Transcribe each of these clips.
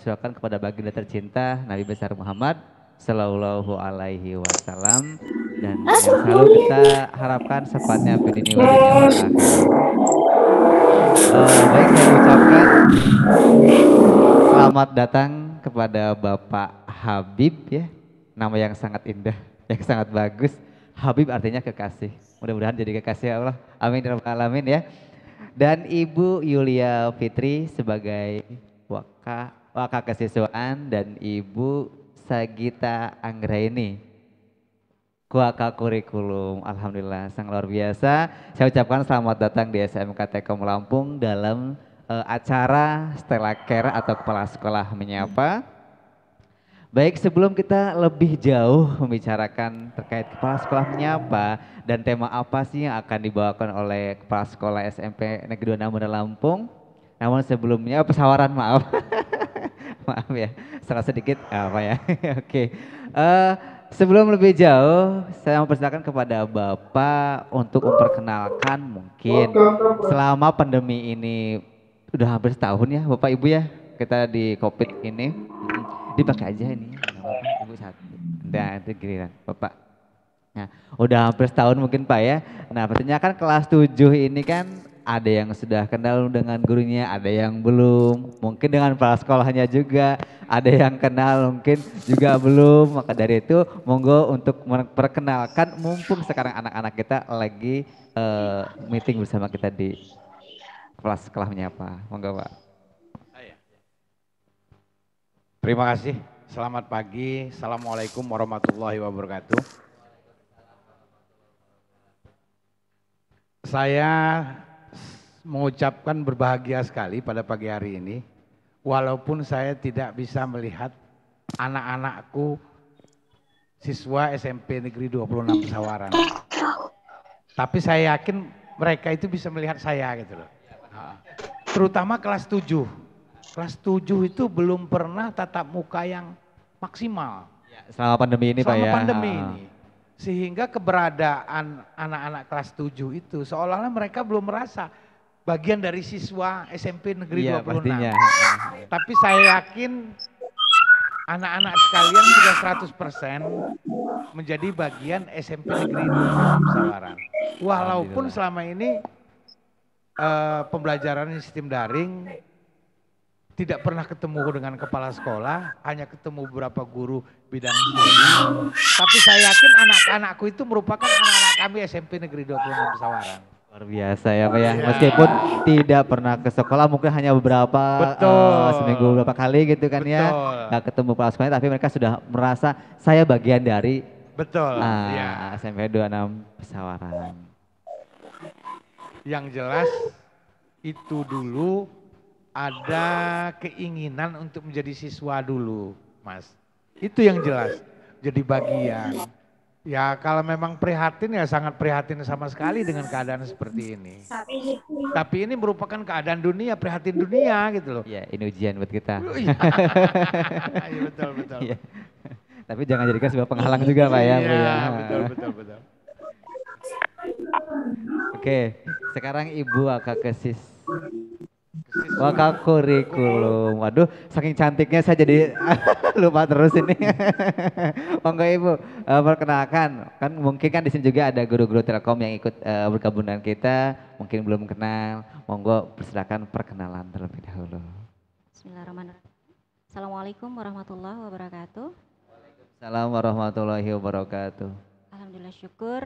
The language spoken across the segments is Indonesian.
dipersilakan kepada baginda tercinta Nabi besar Muhammad Sallallahu Alaihi Wasallam, dan yang selalu kita harapkan syafaatnya fi dunia wa dunia wal akhirah. Baik, saya ucapkan selamat datang kepada Bapak Habib ya, nama yang sangat indah, yang sangat bagus. Habib artinya kekasih. Mudah-mudahan jadi kekasih Allah. Amin ya rabbal alamin ya. Dan Ibu Yulia Fitri sebagai waka kesiswaan, dan Ibu Sagita Anggraini Kuaka kurikulum. Alhamdulillah sangat luar biasa. Saya ucapkan selamat datang di SMK Tekom Lampung dalam acara Stella Care atau Kepala Sekolah Menyapa. Baik, sebelum kita lebih jauh membicarakan terkait Kepala Sekolah Menyapa dan tema apa sih yang akan dibawakan oleh Kepala Sekolah SMP Negeri 26 Bandar Lampung. Namun sebelumnya, pesawaran maaf. Maaf ya, salah sedikit apa ya. Oke. Sebelum lebih jauh, saya mempersilakan kepada Bapak untuk memperkenalkan mungkin selama pandemi ini udah hampir setahun ya Bapak Ibu ya, kita di COVID ini. Dipakai aja ini, nggak apa-apa, Ibu satu. Nah itu giliran Bapak. Nah udah hampir setahun mungkin Pak ya. Nah pastinya kan kelas 7 ini kan ada yang sudah kenal dengan gurunya, ada yang belum, mungkin dengan kepala sekolahnya juga, ada yang kenal mungkin juga belum. Maka dari itu monggo untuk memperkenalkan, mumpung sekarang anak-anak kita lagi meeting bersama kita di kepala sekolah menyapa. Monggo Pak. Terima kasih. Selamat pagi. Assalamualaikum warahmatullahi wabarakatuh. Saya mengucapkan berbahagia sekali pada pagi hari ini. Walaupun saya tidak bisa melihat anak-anakku siswa SMP Negeri 26 Pesawaran. Tapi saya yakin mereka itu bisa melihat saya gitu loh. Terutama kelas 7. Kelas 7 itu belum pernah tatap muka yang maksimal. Selama pandemi ini Pak ya. Selama pandemi ini. Sehingga keberadaan anak-anak kelas 7 itu seolah-olah mereka belum merasa bagian dari siswa SMP Negeri 26. Pastinya. Tapi saya yakin anak-anak sekalian sudah 100% menjadi bagian SMP Negeri 26 Pesawaran. Walaupun selama ini pembelajaran sistem daring, tidak pernah ketemu dengan kepala sekolah, hanya ketemu beberapa guru bidang studi. Tapi saya yakin anak-anakku itu merupakan anak-anak kami SMP Negeri 26 Pesawaran. Luar biasa ya Pak ya, meskipun tidak pernah ke sekolah, mungkin hanya beberapa, seminggu beberapa kali gitu kan ya, nggak ketemu kepala sekolahnya, tapi mereka sudah merasa saya bagian dari SMP 26 Pesawaran. Yang jelas itu dulu ada keinginan untuk menjadi siswa dulu, Mas. Itu yang jelas, jadi bagian. Ya kalau memang prihatin ya sangat prihatin sama sekali dengan keadaan seperti ini. Tapi ini merupakan keadaan dunia, prihatin dunia gitu loh. Iya, ini ujian buat kita. Iya betul. Ya. Tapi jangan jadikan sebuah penghalang juga Pak ya. Iya betul. Oke, sekarang Ibu Kesis Waka kurikulum. Waduh, saking cantiknya saya jadi lupa terus ini. Monggo Ibu, perkenalkan. Kan mungkin kan di sini juga ada guru-guru Telkom yang ikut bergabung dengan kita, mungkin belum kenal. Monggo persilakan perkenalan terlebih dahulu. Bismillahirrahmanirrahim. Assalamualaikum warahmatullahi wabarakatuh. Waalaikumsalam warahmatullahi wabarakatuh. Alhamdulillah syukur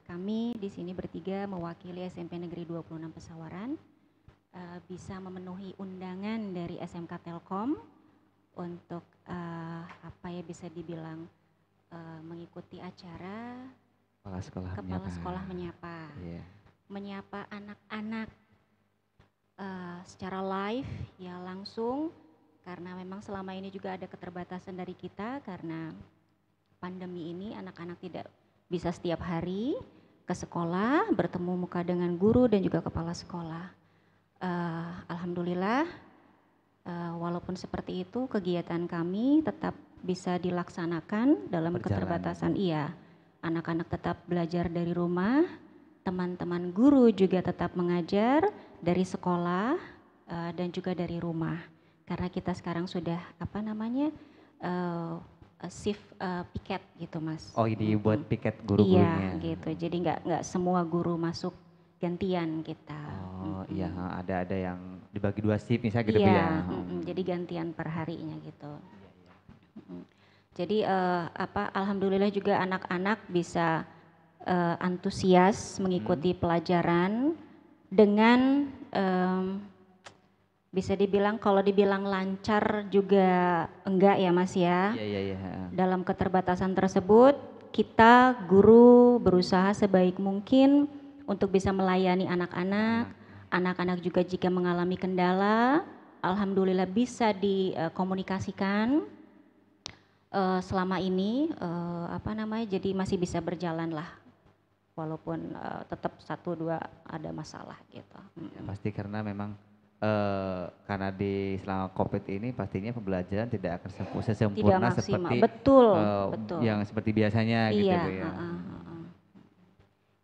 kami di sini bertiga mewakili SMP Negeri 26 Pesawaran. Bisa memenuhi undangan dari SMK Telkom untuk bisa dibilang mengikuti acara Kepala Sekolah Menyapa. Yeah. Menyapa anak-anak secara live ya langsung, karena memang selama ini juga ada keterbatasan dari kita karena pandemi ini anak-anak tidak bisa setiap hari ke sekolah bertemu muka dengan guru dan juga kepala sekolah. Alhamdulillah walaupun seperti itu kegiatan kami tetap bisa dilaksanakan dalam keterbatasan. Iya, anak-anak tetap belajar dari rumah, teman-teman guru juga tetap mengajar dari sekolah dan juga dari rumah. karena kita sekarang sudah apa namanya shift piket gitu Mas. Oh ini buat piket Iya guru-gurunya. gitu, jadi nggak semua guru masuk gantian kita. Oh iya, ada yang dibagi 2 shift misalnya gitu Bu Iya, ya. jadi gantian per harinya gitu. Jadi alhamdulillah juga anak-anak bisa antusias mengikuti pelajaran dengan bisa dibilang, kalau dibilang lancar juga enggak ya Mas ya. Iya. Dalam keterbatasan tersebut kita guru berusaha sebaik mungkin untuk bisa melayani anak-anak. Anak-anak juga jika mengalami kendala, alhamdulillah bisa dikomunikasikan. Selama ini jadi masih bisa berjalan lah, walaupun tetap 1-2 ada masalah gitu. Ya, pasti karena memang karena selama COVID ini pastinya pembelajaran tidak akan sempurna seperti betul. yang seperti biasanya gitu Iya, Bu ya.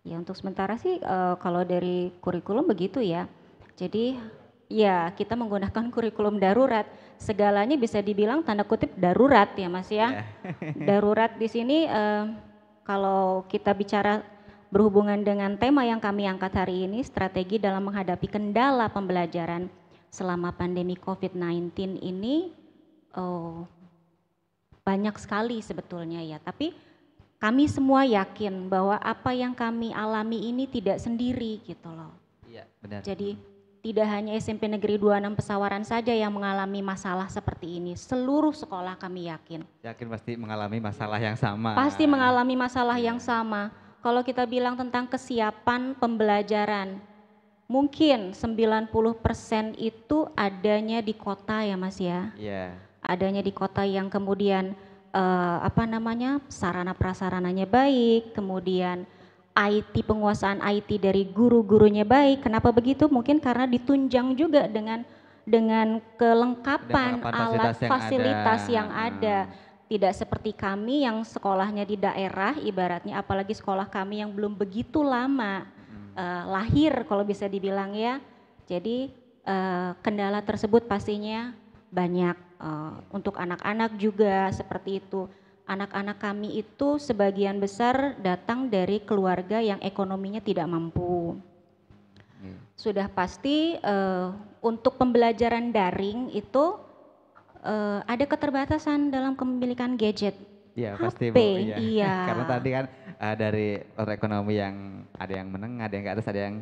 Ya untuk sementara sih kalau dari kurikulum begitu ya. Jadi ya kita menggunakan kurikulum darurat. Segalanya bisa dibilang tanda kutip darurat ya Mas ya. Darurat di sini kalau kita bicara berhubungan dengan tema yang kami angkat hari ini, strategi dalam menghadapi kendala pembelajaran selama pandemi COVID-19 ini banyak sekali sebetulnya ya. Tapi kami semua yakin bahwa apa yang kami alami ini tidak sendiri gitu loh. Iya, benar. Jadi tidak hanya SMP Negeri 26 Pesawaran saja yang mengalami masalah seperti ini. Seluruh sekolah kami yakin. Yakin pasti mengalami masalah yang sama. Pasti mengalami masalah yang sama. Kalau kita bilang tentang kesiapan pembelajaran, mungkin 90% itu adanya di kota ya Mas ya. Iya. Adanya di kota yang kemudian sarana prasarananya baik, kemudian IT, penguasaan IT dari guru-gurunya baik. Kenapa begitu? Mungkin karena ditunjang juga dengan kelengkapan alat fasilitas yang ada. Tidak seperti kami yang sekolahnya di daerah, ibaratnya apalagi sekolah kami yang belum begitu lama lahir kalau bisa dibilang ya. Jadi kendala tersebut pastinya banyak untuk anak-anak juga seperti itu. Anak-anak kami itu sebagian besar datang dari keluarga yang ekonominya tidak mampu. Sudah pasti untuk pembelajaran daring itu ada keterbatasan dalam kepemilikan gadget. Iya HP, pasti Bu, iya. Iya. Karena tadi kan dari ekonomi yang ada yang menengah, ada yang ke atas, ada yang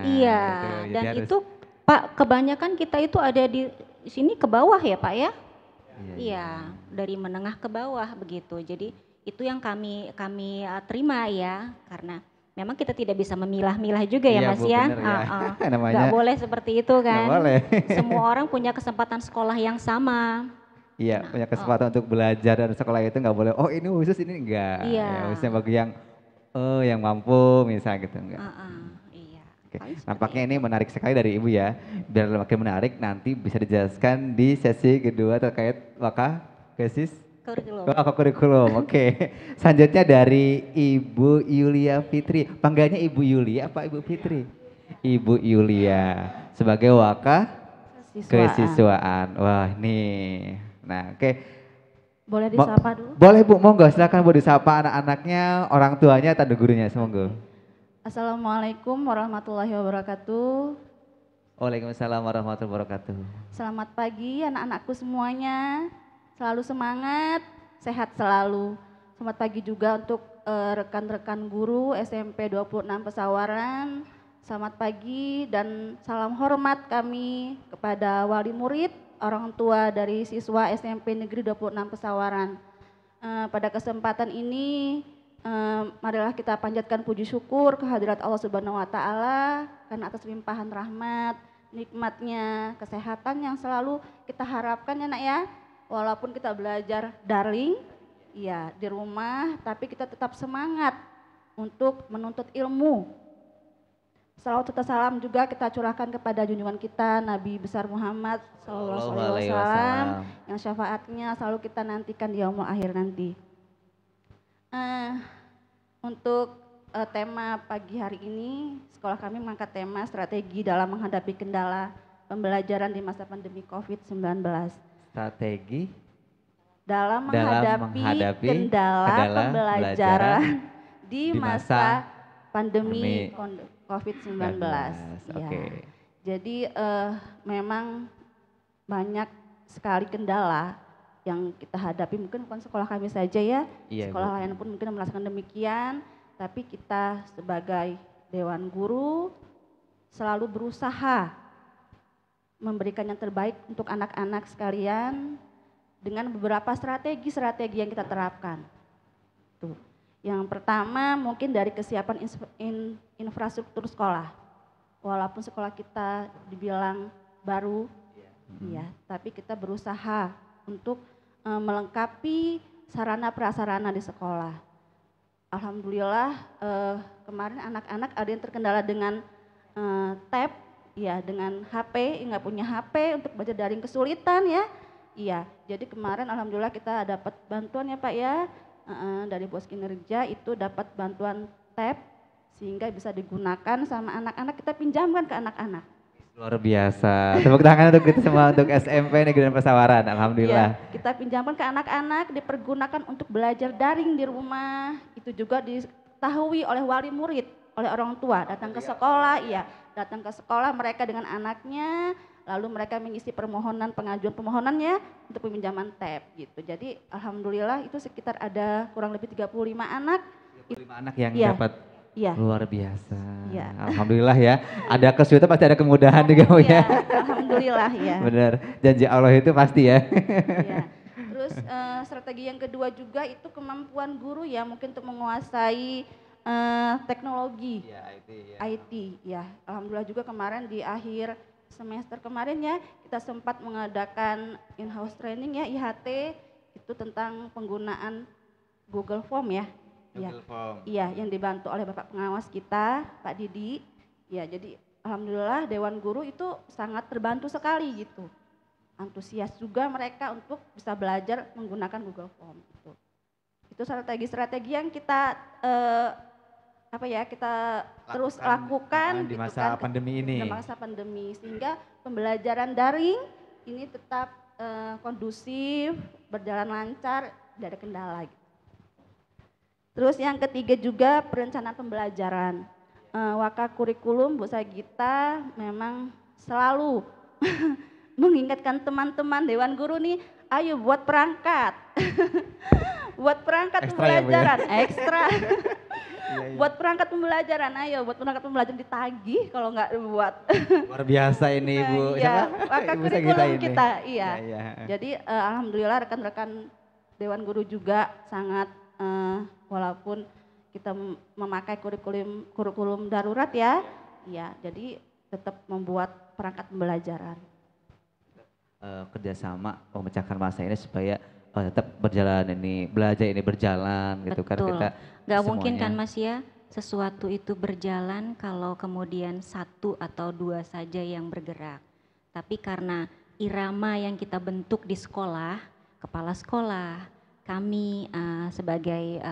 Iya, gitu. dan itu Pak kebanyakan kita itu ada di sini ke bawah ya Pak ya? Iya, dari menengah ke bawah begitu. Jadi itu yang kami terima ya, karena memang kita tidak bisa memilah-milah juga ya Iya, Mas Bu, ya. bener ya. Namanya Gak boleh seperti itu kan. Gak boleh. Semua orang punya kesempatan sekolah yang sama. Iya, punya kesempatan untuk belajar dan sekolah itu nggak boleh. Oh ini khusus, ini enggak. Iya. Ya, khususnya bagi yang mampu misalnya gitu enggak. Iya. Oke. Nampaknya ini menarik sekali dari Ibu ya. Biar makin menarik nanti bisa dijelaskan di sesi kedua terkait kesis Kurikulum. kurikulum. Oke. Selanjutnya dari Ibu Yulia Fitri. Panggilannya Ibu Yulia apa Ibu Fitri? Ibu Yulia sebagai kesiswaan. Wah, nih. Nah, oke. Boleh disapa dulu? Boleh Bu, monggo silakan Bu disapa anak-anaknya, orang tuanya, atau gurunya, monggo. Assalamualaikum warahmatullahi wabarakatuh. Waalaikumsalam warahmatullahi wabarakatuh. Selamat pagi anak-anakku semuanya, selalu semangat, sehat selalu. Selamat pagi juga untuk rekan-rekan guru SMP 26 Pesawaran. Selamat pagi dan salam hormat kami kepada wali murid, orang tua dari siswa SMP Negeri 26 Pesawaran. Pada kesempatan ini marilah kita panjatkan puji syukur kehadirat Allah Subhanahu wa taala karena atas limpahan rahmat, nikmatnya, kesehatan yang selalu kita harapkan ya Nak ya. Walaupun kita belajar daring ya di rumah, tapi kita tetap semangat untuk menuntut ilmu. Salawat serta salam juga kita curahkan kepada junjungan kita Nabi besar Muhammad sallallahu alaihi wasallam yang syafaatnya selalu kita nantikan di yaumul akhir nanti. Untuk tema pagi hari ini sekolah kami mengangkat tema strategi dalam menghadapi kendala pembelajaran di masa pandemi COVID-19 Strategi dalam dalam menghadapi menghadapi kendala kendala pembelajaran di di masa pandemi pandemi COVID-19. Ya. Oke. Jadi memang banyak sekali kendala yang kita hadapi, mungkin bukan sekolah kami saja ya, Iya, sekolah Bu. lain pun mungkin merasakan demikian, tapi kita sebagai Dewan Guru selalu berusaha memberikan yang terbaik untuk anak-anak sekalian dengan beberapa strategi-strategi yang kita terapkan. Tuh. Yang pertama mungkin dari kesiapan infrastruktur sekolah. Walaupun sekolah kita dibilang baru, ya, tapi kita berusaha untuk melengkapi sarana prasarana di sekolah. Alhamdulillah kemarin anak-anak ada yang terkendala dengan tab, ya, dengan HP, nggak punya HP untuk belajar daring kesulitan ya. Iya, jadi kemarin alhamdulillah kita dapat bantuan ya Pak ya, dari Pos Kinerja itu dapat bantuan tab sehingga bisa digunakan sama anak-anak, kita pinjamkan ke anak-anak. Luar biasa. Tepuk tangan untuk kita semua untuk SMP Negeri dan Pesawaran. Alhamdulillah. Ya, kita pinjamkan ke anak-anak, dipergunakan untuk belajar daring di rumah. Itu juga diketahui oleh wali murid, oleh orang tua, datang ke sekolah, iya, datang ke sekolah mereka dengan anaknya, lalu mereka mengisi pengajuan permohonannya untuk peminjaman tab gitu. Jadi alhamdulillah itu sekitar ada kurang lebih 35 anak. 35 anak yang Iya. dapat. Iya. Luar biasa. Iya. Alhamdulillah ya. Ada kesulitan pasti ada kemudahan juga Bu Iya, ya. alhamdulillah ya. Benar. Janji Allah itu pasti ya. Iya. Terus strategi yang kedua juga itu kemampuan guru ya, mungkin untuk menguasai teknologi. Iya, IT ya. IT ya. Alhamdulillah juga kemarin di akhir semester kemarin ya kita sempat mengadakan in-house training ya, IHT, itu tentang penggunaan Google Form ya. Google Form. Iya, yang dibantu oleh Bapak pengawas kita, Pak Didi. Ya, jadi alhamdulillah Dewan Guru itu sangat terbantu sekali gitu. Antusias juga mereka untuk bisa belajar menggunakan Google Form itu. Itu strategi-strategi yang kita kita terus lakukan di gitu masa kan, pandemi ini. di masa pandemi, sehingga pembelajaran daring ini tetap kondusif, berjalan lancar, tidak ada kendala gitu. Terus yang ketiga juga perencanaan pembelajaran. Waka kurikulum Bu Sagita memang selalu mengingatkan teman-teman Dewan Guru nih, ayo buat perangkat. Buat perangkat Ekstra ya, Bu, ya? pembelajaran, ekstra. Iya. Buat perangkat pembelajaran, ayo buat perangkat pembelajaran ditagih kalau nggak dibuat. Luar biasa ini Bu. Iya, Siapa? Waka Ibu kurikulum Sagita ini. kita, iya. Iya. Jadi alhamdulillah rekan-rekan Dewan Guru juga sangat walaupun kita memakai kurikulum darurat ya, iya, jadi tetap membuat perangkat pembelajaran. Kerjasama memecahkan masa ini supaya tetap berjalan ini, belajar ini berjalan gitu kan Betul. kita. Gak mungkin kan semuanya. Mas ya, sesuatu itu berjalan kalau kemudian satu atau dua saja yang bergerak. Tapi karena irama yang kita bentuk di sekolah, kepala sekolah, kami sebagai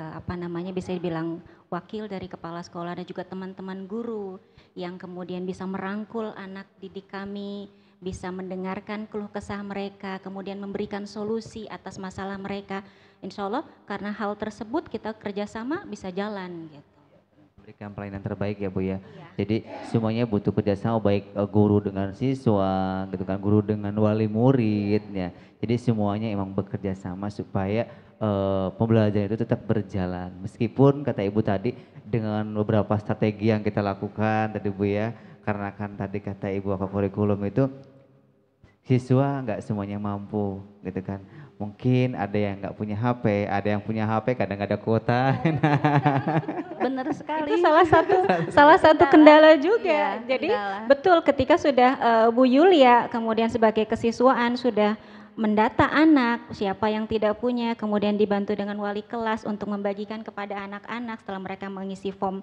bisa dibilang wakil dari kepala sekolah dan juga teman-teman guru yang kemudian bisa merangkul anak didik kami, bisa mendengarkan keluh kesah mereka, kemudian memberikan solusi atas masalah mereka. Insya Allah karena hal tersebut kita kerjasama bisa jalan gitu. Memberikan pelayanan terbaik ya Bu ya. Iya. Jadi semuanya butuh kerjasama baik guru dengan siswa gitu kan, guru dengan wali muridnya. Jadi semuanya emang bekerja sama supaya pembelajaran itu tetap berjalan. Meskipun kata Ibu tadi dengan beberapa strategi yang kita lakukan tadi Bu ya, karena kan tadi kata Ibu kurikulum itu siswa nggak semuanya mampu gitu kan. Mungkin ada yang nggak punya HP, ada yang punya HP kadang nggak ada kuota. Benar sekali. Itu salah satu kendala juga. Iya, Jadi kendala. betul ketika sudah Bu Yulia kemudian sebagai kesiswaan sudah mendata anak siapa yang tidak punya, kemudian dibantu dengan wali kelas untuk membagikan kepada anak-anak setelah mereka mengisi form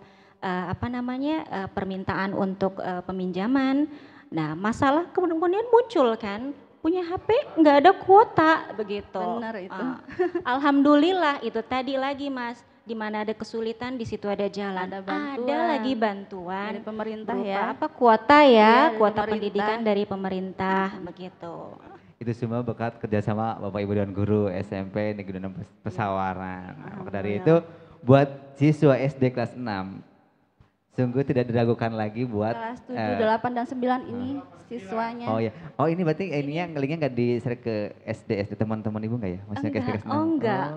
permintaan untuk peminjaman. Nah, masalah kemudian muncul kan, punya HP nggak ada kuota begitu. Benar itu. Alhamdulillah itu tadi lagi Mas, di mana ada kesulitan di situ ada jalan. Ada bantuan. Ada lagi bantuan Dari pemerintah berupa ya. apa kuota Iya, ya, dari kuota pemerintah. pendidikan dari pemerintah begitu. Itu semua berkat kerjasama Bapak Ibu dan Guru SMP Negeri 6 Pesawaran. Maka dari itu buat siswa SD kelas 6 sungguh tidak diragukan lagi buat Kelas 7, 8, dan 9 ini siswanya. oh ya, oh ini berarti ininya ngelingnya nggak di-share ke SD teman-teman ibu nggak ya? Maksudnya ke SD kelas 6? Oh enggak.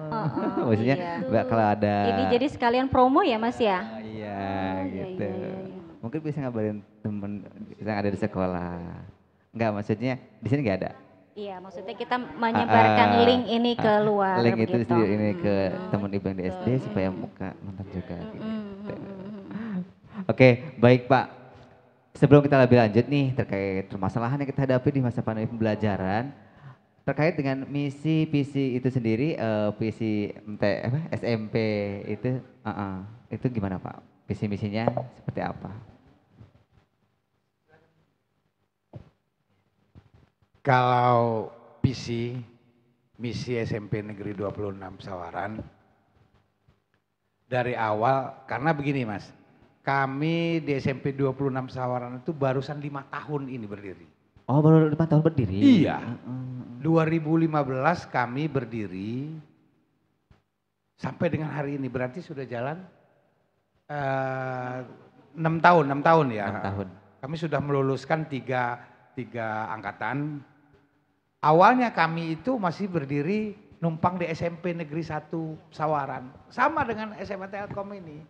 Oh, maksudnya iya. Mbak, kalau ada. Ini jadi sekalian promo ya Mas ya? Oh, iya iya, gitu. iya. Mungkin bisa ngabarin temen yang ada di sekolah. Enggak, maksudnya di sini nggak ada. Iya, maksudnya kita menyebarkan link ini ke luar. Link itu begitu. sendiri ini ke teman ibu yang di SD supaya muka nonton juga. Gitu. Oke, baik Pak. Sebelum kita lebih lanjut nih terkait permasalahan yang kita hadapi di masa pandemi pembelajaran, terkait dengan misi visi itu sendiri, visi SMP itu gimana Pak? Visi misinya seperti apa? Kalau misi SMP Negeri 26 Pesawaran, dari awal, karena begini Mas, kami di SMP 26 Pesawaran itu barusan 5 tahun ini berdiri. Oh baru 5 tahun berdiri? Iya, 2015 kami berdiri, sampai dengan hari ini berarti sudah jalan 6 tahun ya. 6 tahun. Kami sudah meluluskan tiga angkatan. Awalnya kami itu masih berdiri numpang di SMP Negeri 1 Pesawaran. Sama dengan SMA Telkom ini.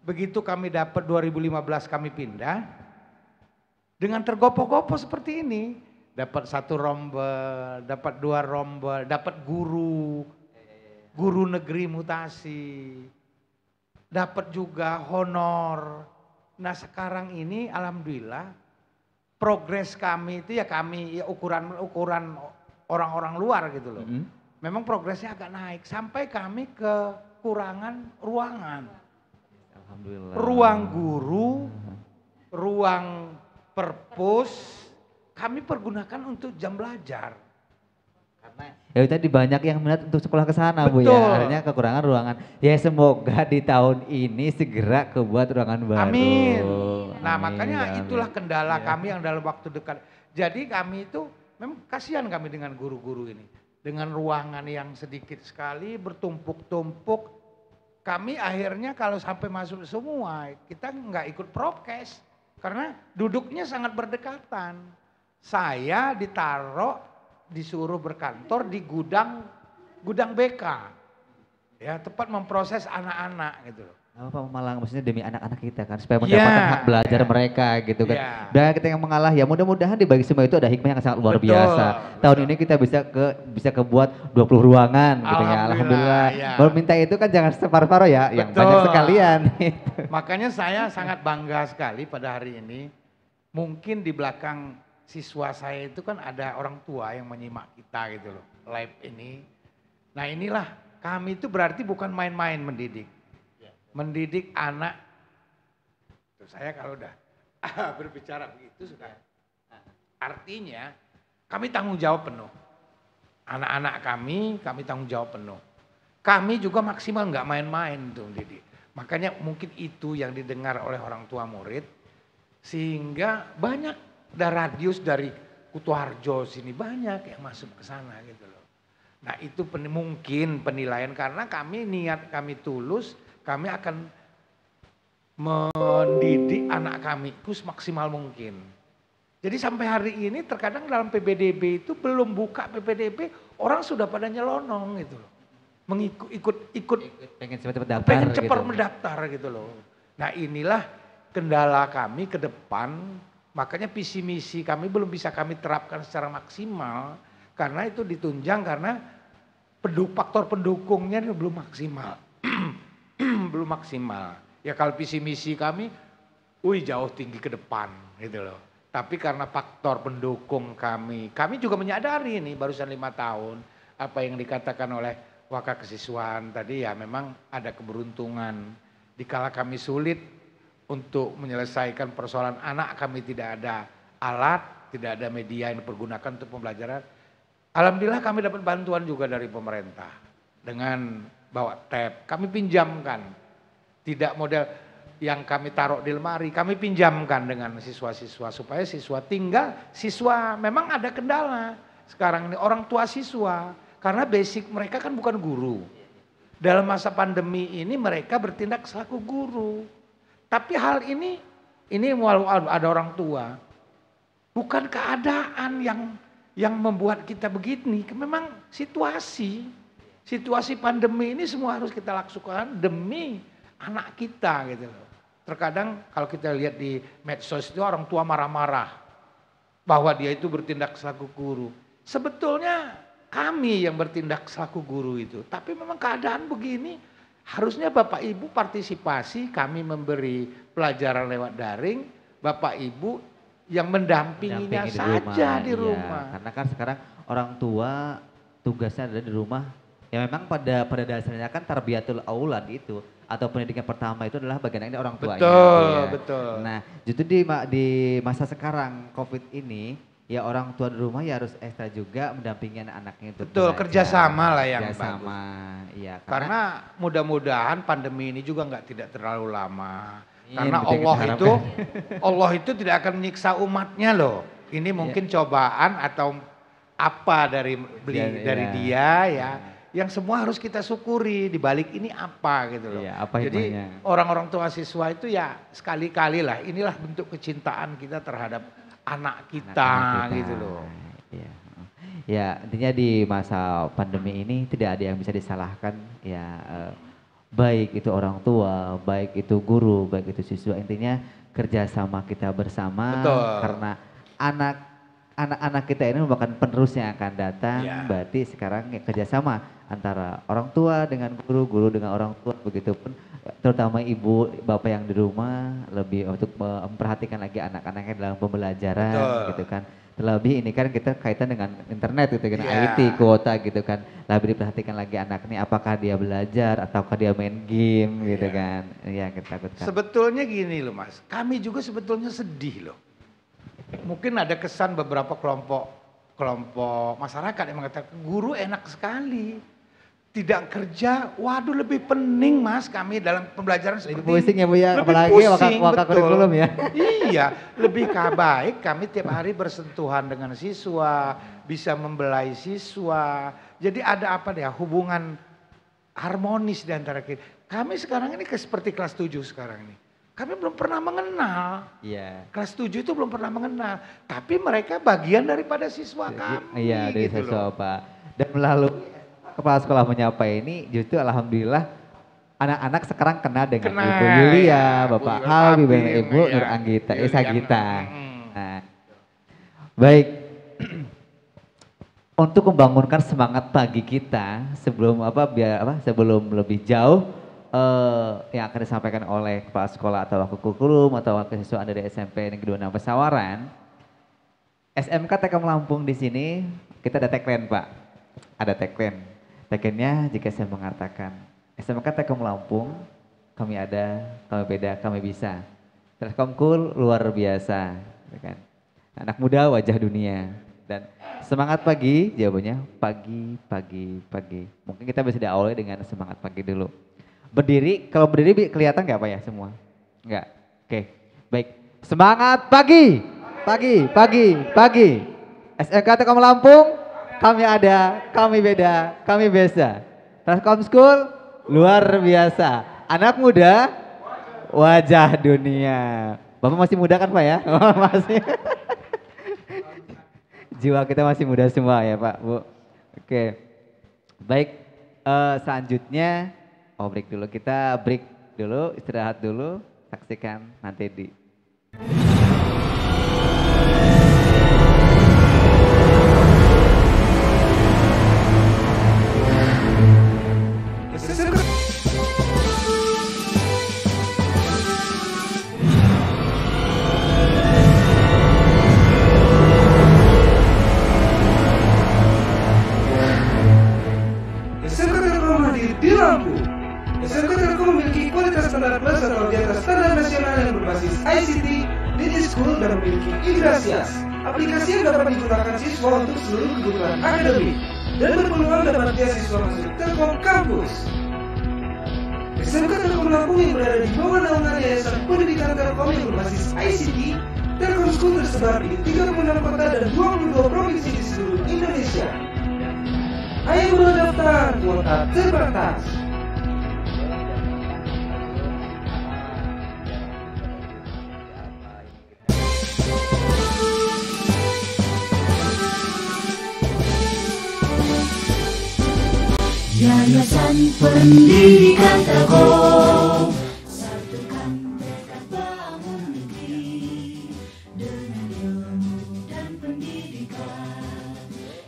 Begitu kami dapat 2015 kami pindah. Dengan tergopoh-gopoh seperti ini. Dapat 1 rombel, dapat 2 rombel, dapat guru negeri mutasi. Dapat juga honor. Nah sekarang ini alhamdulillah progres kami itu ya ukuran orang-orang luar gitu loh. Memang progresnya agak naik sampai kami kekurangan ruangan. Alhamdulillah. Ruang guru, ruang perpus kami pergunakan untuk jam belajar. Ya tadi banyak yang minat untuk sekolah ke sana Bu Betul. ya, akhirnya kekurangan ruangan. Ya semoga di tahun ini segera kebuat ruangan baru. Amin. Nah Amin, makanya amin. itulah kendala kami yang dalam waktu dekat. Jadi kami itu memang kasihan kami dengan guru-guru ini. Dengan ruangan yang sedikit sekali bertumpuk-tumpuk. Kami akhirnya kalau sampai masuk semua kita nggak ikut prokes. Karena duduknya sangat berdekatan. Saya disuruh berkantor di gudang BK. Ya, tepat memproses anak-anak gitu loh. Apa malah maksudnya demi anak-anak kita kan supaya mendapatkan hak belajar mereka gitu kan. Ya. Dan kita yang mengalah ya mudah-mudahan di bagi semua itu ada hikmah yang sangat luar Betul, biasa. Tahun ini kita bisa kebuat 20 ruangan gitu ya. Alhamdulillah. Ya. Baru minta itu kan jangan separuh-paruh ya, yang Betul. banyak sekalian. Makanya saya sangat bangga sekali pada hari ini. Mungkin di belakang siswa saya itu kan ada orang tua yang menyimak kita gitu loh, live ini. Nah inilah kami itu berarti bukan main-main mendidik. Mendidik anak. Tuh, saya kalau udah berbicara begitu sudah. Artinya kami tanggung jawab penuh. Anak-anak kami tanggung jawab penuh. Kami juga maksimal nggak main-main tuh mendidik. Makanya mungkin itu yang didengar oleh orang tua murid. Sehingga banyak radius dari Kutoarjo sini banyak yang masuk ke sana gitu loh. Nah itu mungkin penilaian karena niat kami tulus, kami akan mendidik anak kami itu semaksimal mungkin. Jadi sampai hari ini terkadang dalam PPDB itu belum buka PPDB orang sudah pada nyelonong gitu loh. Ikut pengen cepat daftar pengen cepat gitu. mendaftar gitu loh. Nah inilah kendala kami ke depan, makanya visi misi kami belum bisa kami terapkan secara maksimal karena itu ditunjang karena faktor pendukungnya belum maksimal. Belum maksimal. Ya kalau visi misi kami, jauh tinggi ke depan gitu loh. Tapi karena faktor pendukung kami juga menyadari ini barusan 5 tahun apa yang dikatakan oleh Waka Kesiswaan tadi ya memang ada keberuntungan. Dikala kami sulit untuk menyelesaikan persoalan anak kami tidak ada alat, tidak ada media yang dipergunakan untuk pembelajaran. Alhamdulillah kami dapat bantuan juga dari pemerintah dengan bawa tab, kami pinjamkan. Tidak model yang kami taruh di lemari, kami pinjamkan dengan siswa-siswa supaya siswa tinggal. Siswa memang ada kendala sekarang ini, orang tua siswa, karena basic mereka kan bukan guru. Dalam masa pandemi ini mereka bertindak selaku guru. Tapi hal ini walau ada orang tua, bukan keadaan yang membuat kita begini. Memang situasi pandemi ini semua harus kita lakukan demi anak kita gitu loh. Terkadang kalau kita lihat di medsos itu orang tua marah-marah bahwa dia itu bertindak selaku guru. Sebetulnya kami yang bertindak selaku guru itu. Tapi memang keadaan begini harusnya Bapak Ibu partisipasi, kami memberi pelajaran lewat daring, Bapak Ibu yang mendampinginya saja di rumah. Iya, karena kan sekarang orang tua tugasnya ada di rumah. Ya memang pada dasarnya kan tarbiyatul aulad itu atau pendidikan pertama itu adalah bagian ini orang tuanya. Betul, ya. betul. Nah, justru di masa sekarang Covid ini ya orang tua di rumah ya harus ekstra juga mendampingi anak-anaknya itu. Betul, kerjasama lah yang kerjasama, bagus. Iya. Karena mudah-mudahan tidak terlalu lama. Iya, Karena Allah itu tidak akan menyiksa umatnya loh. Ini mungkin cobaan atau apa dari dia ya. Yang semua harus kita syukuri, di balik ini apa gitu loh. Iya, apa jadi hikmahnya? orang-orang tua siswa itu ya sekali-kali lah, inilah bentuk kecintaan kita terhadap anak kita gitu loh. Iya. Ya intinya di masa pandemi ini tidak ada yang bisa disalahkan ya, baik itu orang tua, baik itu guru, baik itu siswa, intinya kerjasama kita bersama. Betul. Karena anak-anak kita ini merupakan penerus yang akan datang, berarti sekarang ya kerjasama antara orang tua dengan guru, guru dengan orang tua, begitupun terutama ibu bapak yang di rumah lebih untuk memperhatikan lagi anak-anaknya dalam pembelajaran. Betul. Gitu kan. Terlebih ini kan kita kaitan dengan internet gitu kan, IT kuota gitu kan, lebih diperhatikan lagi anak ini apakah dia belajar ataukah dia main game gitu kan, yang kita takutkan. Sebetulnya gini loh Mas, kami juga sebetulnya sedih loh. Mungkin ada kesan beberapa kelompok masyarakat yang mengatakan guru enak sekali. Tidak kerja, waduh lebih pening Mas kami dalam pembelajaran seperti ini. Pusing ya Bu ya, lebih apalagi wakak kurikulum ya. Iya, lebih baik kami tiap hari bersentuhan dengan siswa, bisa membelai siswa. Jadi ada hubungan harmonis di antara kita. Kami sekarang ini seperti kelas 7 sekarang ini. Kami belum pernah mengenal. Iya. Kelas 7 itu belum pernah mengenal. Tapi mereka bagian daripada siswa kami. Iya, dari gitu siswa loh. Pak. Dan melalui kepala sekolah menyapa ini justru alhamdulillah anak-anak sekarang kenal dengan Ibu Yulia, Bapak Habib, Ibu Nur Anggita, Sagita. Nah, baik. Untuk membangunkan semangat pagi kita sebelum sebelum lebih jauh yang akan disampaikan oleh kepala sekolah atau wakil kurikulum atau wakil siswa dari SMP Negeri 26 Pesawaran. SMK TK Lampung di sini kita ada tagline Pak. Ada tagline. Tagline-nya jika saya mengatakan SMK TK Lampung, kami ada, kami beda, kami bisa. Telkomkul luar biasa, kan? Anak muda wajah dunia. Dan semangat pagi, jawabannya pagi. Mungkin kita bisa diawali dengan semangat pagi dulu. Berdiri, kalau berdiri kelihatan nggak Pak ya semua? Nggak? Oke, baik. Semangat pagi. SMK TK Lampung, kami ada, kami beda, kami biasa. Telkom School luar biasa. Anak muda, wajah dunia. Bapak masih muda kan Pak ya? Masih. Jiwa kita masih muda semua ya Pak, Bu. Oke. Baik, selanjutnya break dulu. Kita break dulu, istirahat dulu. Saksikan nanti di di Lampung. SMK Telkom memiliki kualitas standar plus atau di atas standar nasional yang berbasis ICT, Digi School dan memiliki Ingrasias. Aplikasi yang dapat digunakan siswa untuk seluruh kebutuhan akademik dan berpeluang dapat beasiswa masuk Telkom Kampus. SMK Telkom Lampung yang berada di bawah naungan Yayasan Pendidikan Telkom yang berbasis ICT, Telkom School tersebar di 36 kota dan 22 provinsi di seluruh Indonesia. Ayo berdaftar, kuota terbatas. Yayasan Pendidikan Telkom, satukan tekad bangun negeri dengan ilmu dan pendidikan.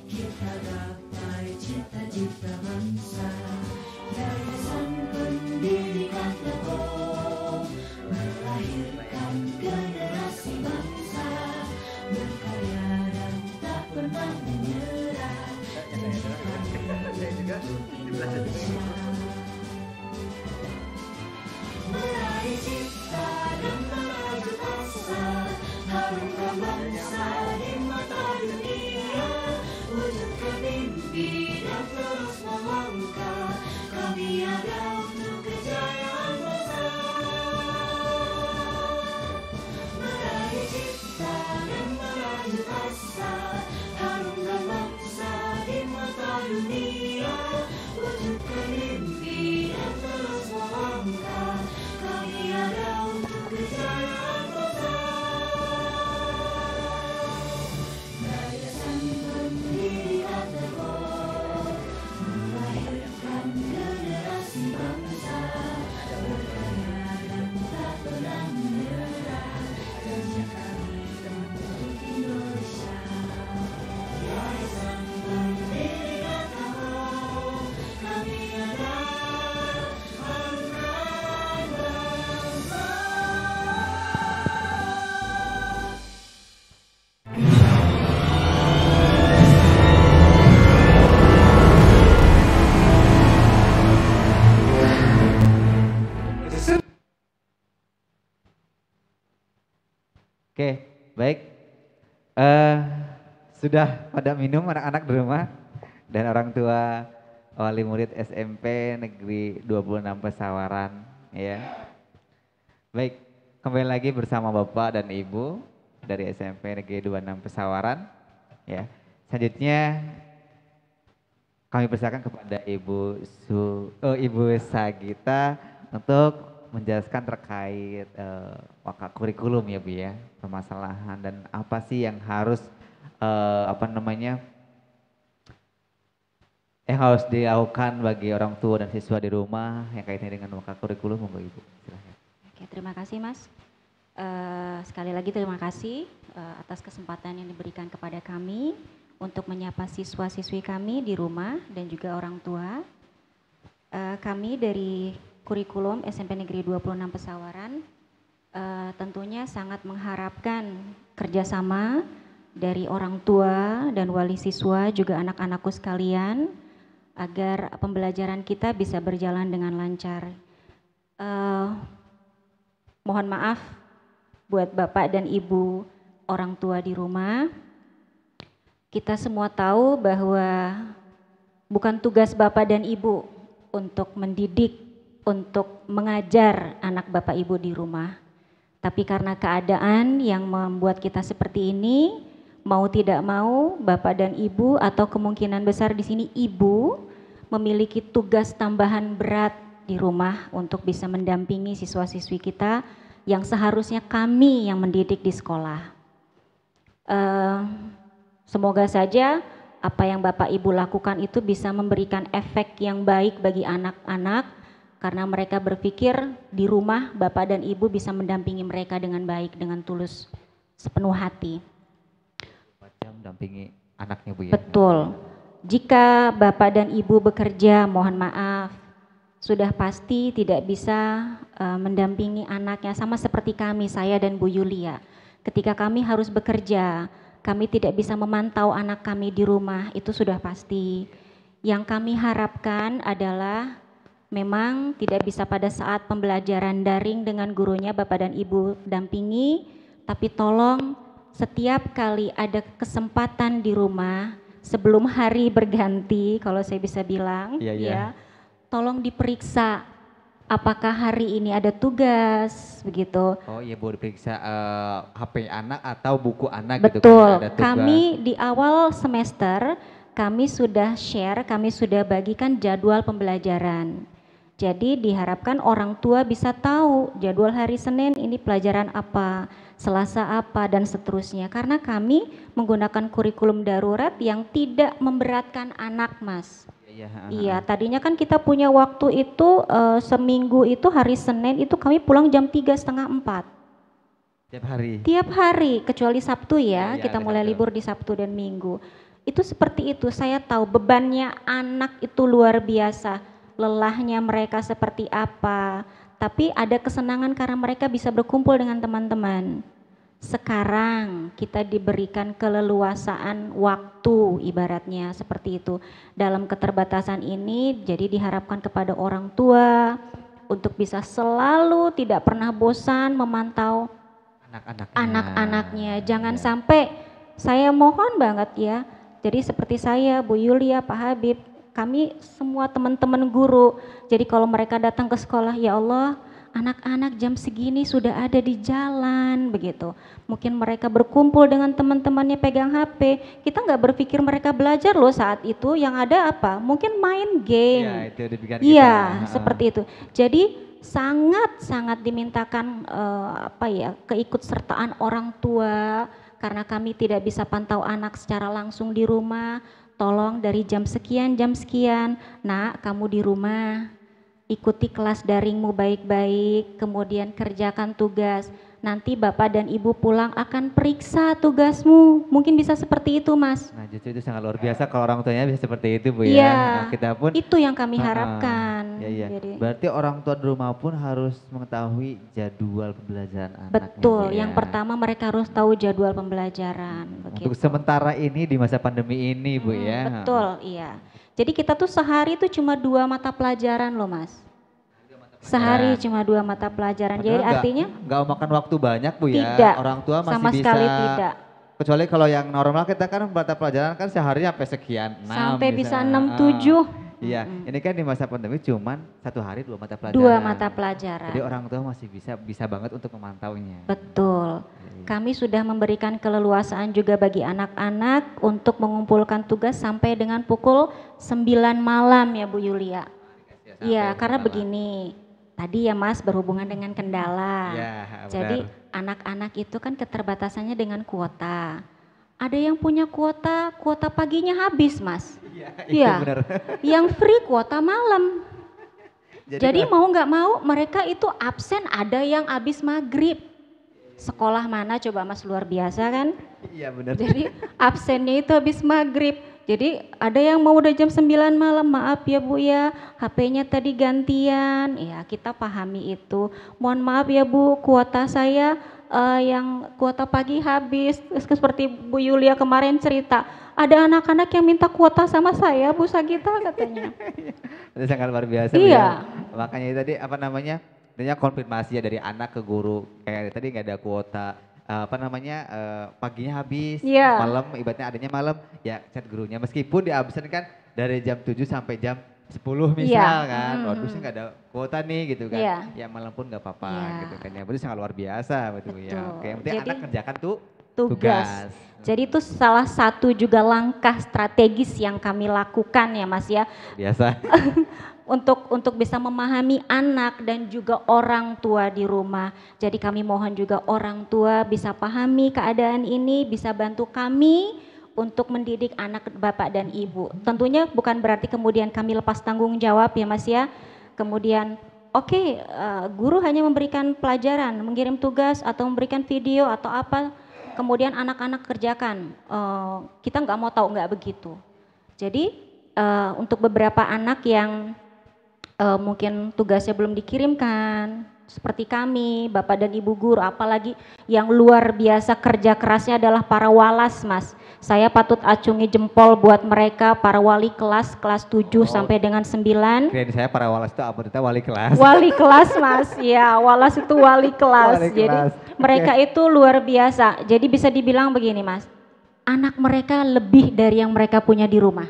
Kita gapai cita-cita bangsa. Yayasan Pendidikan Telkom melahirkan generasi bangsa berkarya dan tak pernah menyerah. Meraih cipta dan melaju asa, harumkan bangsa di mata dunia, wujudkan mimpi dan terus melangkah. Kami ada untuk kejayaan bangsa. Meraih cipta dan melaju asa, harumkan bangsa di mata dunia, wujudkan mimpi dan terus melangkah. Kami ada untuk kejayaan bangsa. Yayasan Pendidikan Telkom melahirkan generasi bangsa berkarya dan tak pernah menyerah. Kerja kami untuk Indonesia. Yayasan Pendidikan Telkom, kami ada harumkan bangsa. Oke, baik. Sudah pada minum anak-anak di rumah dan orang tua wali murid SMP Negeri 26 Pesawaran ya. Baik, kembali lagi bersama Bapak dan Ibu dari SMP Negeri 26 Pesawaran ya. Selanjutnya kami persilakan kepada Ibu Sagita untuk menjelaskan terkait kurikulum ya Bu ya, permasalahan dan apa sih yang harus yang harus dilakukan bagi orang tua dan siswa di rumah yang kaitannya dengan kurikulum, monggo Ibu. Silahkan. Oke, terima kasih Mas. Sekali lagi terima kasih atas kesempatan yang diberikan kepada kami untuk menyapa siswa-siswi kami di rumah dan juga orang tua. Kami dari kurikulum SMP Negeri 26 Pesawaran tentunya sangat mengharapkan kerjasama dari orang tua dan wali siswa juga anak-anakku sekalian agar pembelajaran kita bisa berjalan dengan lancar. Mohon maaf buat Bapak dan Ibu orang tua di rumah. Kita semua tahu bahwa bukan tugas Bapak dan Ibu untuk mendidik, untuk mengajar anak Bapak Ibu di rumah. Tapi karena keadaan yang membuat kita seperti ini, mau tidak mau Bapak dan Ibu atau kemungkinan besar di sini Ibu memiliki tugas tambahan berat di rumah untuk bisa mendampingi siswa-siswi kita yang seharusnya kami yang mendidik di sekolah. Semoga saja apa yang Bapak Ibu lakukan itu bisa memberikan efek yang baik bagi anak-anak karena mereka berpikir di rumah Bapak dan Ibu bisa mendampingi mereka dengan baik, dengan tulus, sepenuh hati. Mendampingi anaknya Bu ya. Betul. Jika Bapak dan Ibu bekerja, mohon maaf, sudah pasti tidak bisa mendampingi anaknya sama seperti kami, saya dan Bu Yulia. Ketika kami harus bekerja, kami tidak bisa memantau anak kami di rumah, itu sudah pasti. Yang kami harapkan adalah memang tidak bisa pada saat pembelajaran daring dengan gurunya Bapak dan Ibu dampingi, tapi tolong setiap kali ada kesempatan di rumah sebelum hari berganti, kalau saya bisa bilang, ya, tolong diperiksa apakah hari ini ada tugas begitu. Oh iya, boleh diperiksa HP anak atau buku anak gitu Betul, kan ada tugas. kami di awal semester kami sudah share, kami sudah bagikan jadwal pembelajaran. Jadi diharapkan orang tua bisa tahu jadwal hari Senin ini pelajaran apa, Selasa apa, dan seterusnya. Karena kami menggunakan kurikulum darurat yang tidak memberatkan anak, Mas. Iya, Iya, tadinya kan kita punya waktu itu seminggu itu hari Senin itu kami pulang jam 3:30, 4. Tiap hari. Tiap hari, kecuali Sabtu ya, Iya, kita ada mulai Sabtu. libur di Sabtu dan Minggu. Itu seperti itu, saya tahu bebannya anak itu luar biasa, lelahnya mereka seperti apa. Tapi ada kesenangan karena mereka bisa berkumpul dengan teman-teman. Sekarang kita diberikan keleluasaan waktu ibaratnya seperti itu. Dalam keterbatasan ini jadi diharapkan kepada orang tua untuk bisa selalu tidak pernah bosan memantau anak-anaknya. Jangan Iya. sampai, saya mohon banget ya. Jadi seperti saya, Bu Yulia, Pak Habib, kami semua teman-teman guru. Jadi kalau mereka datang ke sekolah, ya Allah, anak-anak jam segini sudah ada di jalan begitu. Mungkin mereka berkumpul dengan teman-temannya pegang HP. Kita nggak berpikir mereka belajar loh saat itu. Yang ada apa? Mungkin main game. Iya, itu dibikin Iya, kita. seperti itu. Jadi sangat-sangat dimintakan keikutsertaan orang tua karena kami tidak bisa pantau anak secara langsung di rumah. Tolong dari jam sekian, nak kamu di rumah ikuti kelas daringmu baik-baik, kemudian kerjakan tugas. Nanti Bapak dan Ibu pulang akan periksa tugasmu. Mungkin bisa seperti itu, Mas. Nah, justru itu sangat luar biasa kalau orang tuanya bisa seperti itu, Bu ya. Iya, Nah, kita pun itu yang kami harapkan. Iya. Jadi, Berarti orang tua di rumah pun harus mengetahui jadwal pembelajaran anaknya. betul, Bu, ya. yang pertama mereka harus tahu jadwal pembelajaran. Untuk Begitu. sementara ini di masa pandemi ini, Bu ya. Betul, iya. Jadi kita tuh sehari tuh cuma 2 mata pelajaran loh, Mas. Sehari cuma 2 mata pelajaran. Jadi Padahal artinya nggak makan waktu banyak, Bu ya. tidak, Orang tua masih sama bisa. sekali tidak. Kecuali kalau yang normal kita kan mata pelajaran kan sehari sampai sekian, 6 Sampai bisa misalnya. 6, 7. Iya, ini kan di masa pandemi cuman 1 hari 2 mata pelajaran. 2 mata pelajaran. Jadi orang tua masih bisa banget untuk memantaunya. Betul. Kami sudah memberikan keleluasaan juga bagi anak-anak untuk mengumpulkan tugas sampai dengan pukul 9 malam ya Bu Yulia. Iya, karena begini. Tadi ya Mas berhubungan dengan kendala. Iya, Jadi anak-anak itu kan keterbatasannya dengan kuota. Ada yang punya kuota paginya habis Mas. Itu Iya. benar. Yang free kuota malam. Jadi kan- mau nggak mau mereka itu absen, ada yang habis maghrib. Sekolah mana coba Mas, luar biasa kan? Iya benar. Jadi absennya itu habis maghrib. Jadi ada yang mau udah jam 9 malam, maaf ya Bu ya, HP-nya tadi gantian. Ya kita pahami itu. Mohon maaf ya Bu, kuota saya yang kuota pagi habis. Seperti Bu Yulia kemarin cerita, ada anak-anak yang minta kuota sama saya Bu Sagita katanya. Itu sangat luar biasa. Bu, Iya. ya. Makanya tadi apa namanya? Intinya konfirmasi ya dari anak ke guru. Kayak tadi nggak ada kuota. Paginya habis, Iya. malam ibaratnya adanya malam, ya chat gurunya. Meskipun di absen kan dari jam 7 sampai jam 10 misal Iya. kan. Waduh sih nggak ada kuota nih gitu kan. Iya. Ya malam pun nggak apa-apa Iya. gitu kan. Ya berarti sangat luar biasa betul ya. Betul. Oke, yang penting Jadi, anak kerjakan tuh tugas. Jadi itu salah satu juga langkah strategis yang kami lakukan ya Mas ya. Biasa. Untuk bisa memahami anak dan juga orang tua di rumah. Jadi kami mohon juga orang tua bisa pahami keadaan ini, bisa bantu kami untuk mendidik anak Bapak dan Ibu. Tentunya bukan berarti kemudian kami lepas tanggung jawab ya Mas ya. Kemudian oke, guru hanya memberikan pelajaran, mengirim tugas atau memberikan video atau apa, kemudian anak-anak kerjakan. Kita nggak mau tahu, nggak begitu. Jadi untuk beberapa anak yang mungkin tugasnya belum dikirimkan, seperti kami, Bapak dan Ibu guru, apalagi yang luar biasa kerja kerasnya adalah para walas Mas. Saya patut acungi jempol buat mereka, para wali kelas 7 sampai dengan 9. Kirain saya para walas itu apa? Kita wali kelas. Wali kelas Mas, ya walas itu wali kelas. Wali Jadi kelas. mereka itu luar biasa. Jadi bisa dibilang begini Mas, anak mereka lebih dari yang mereka punya di rumah.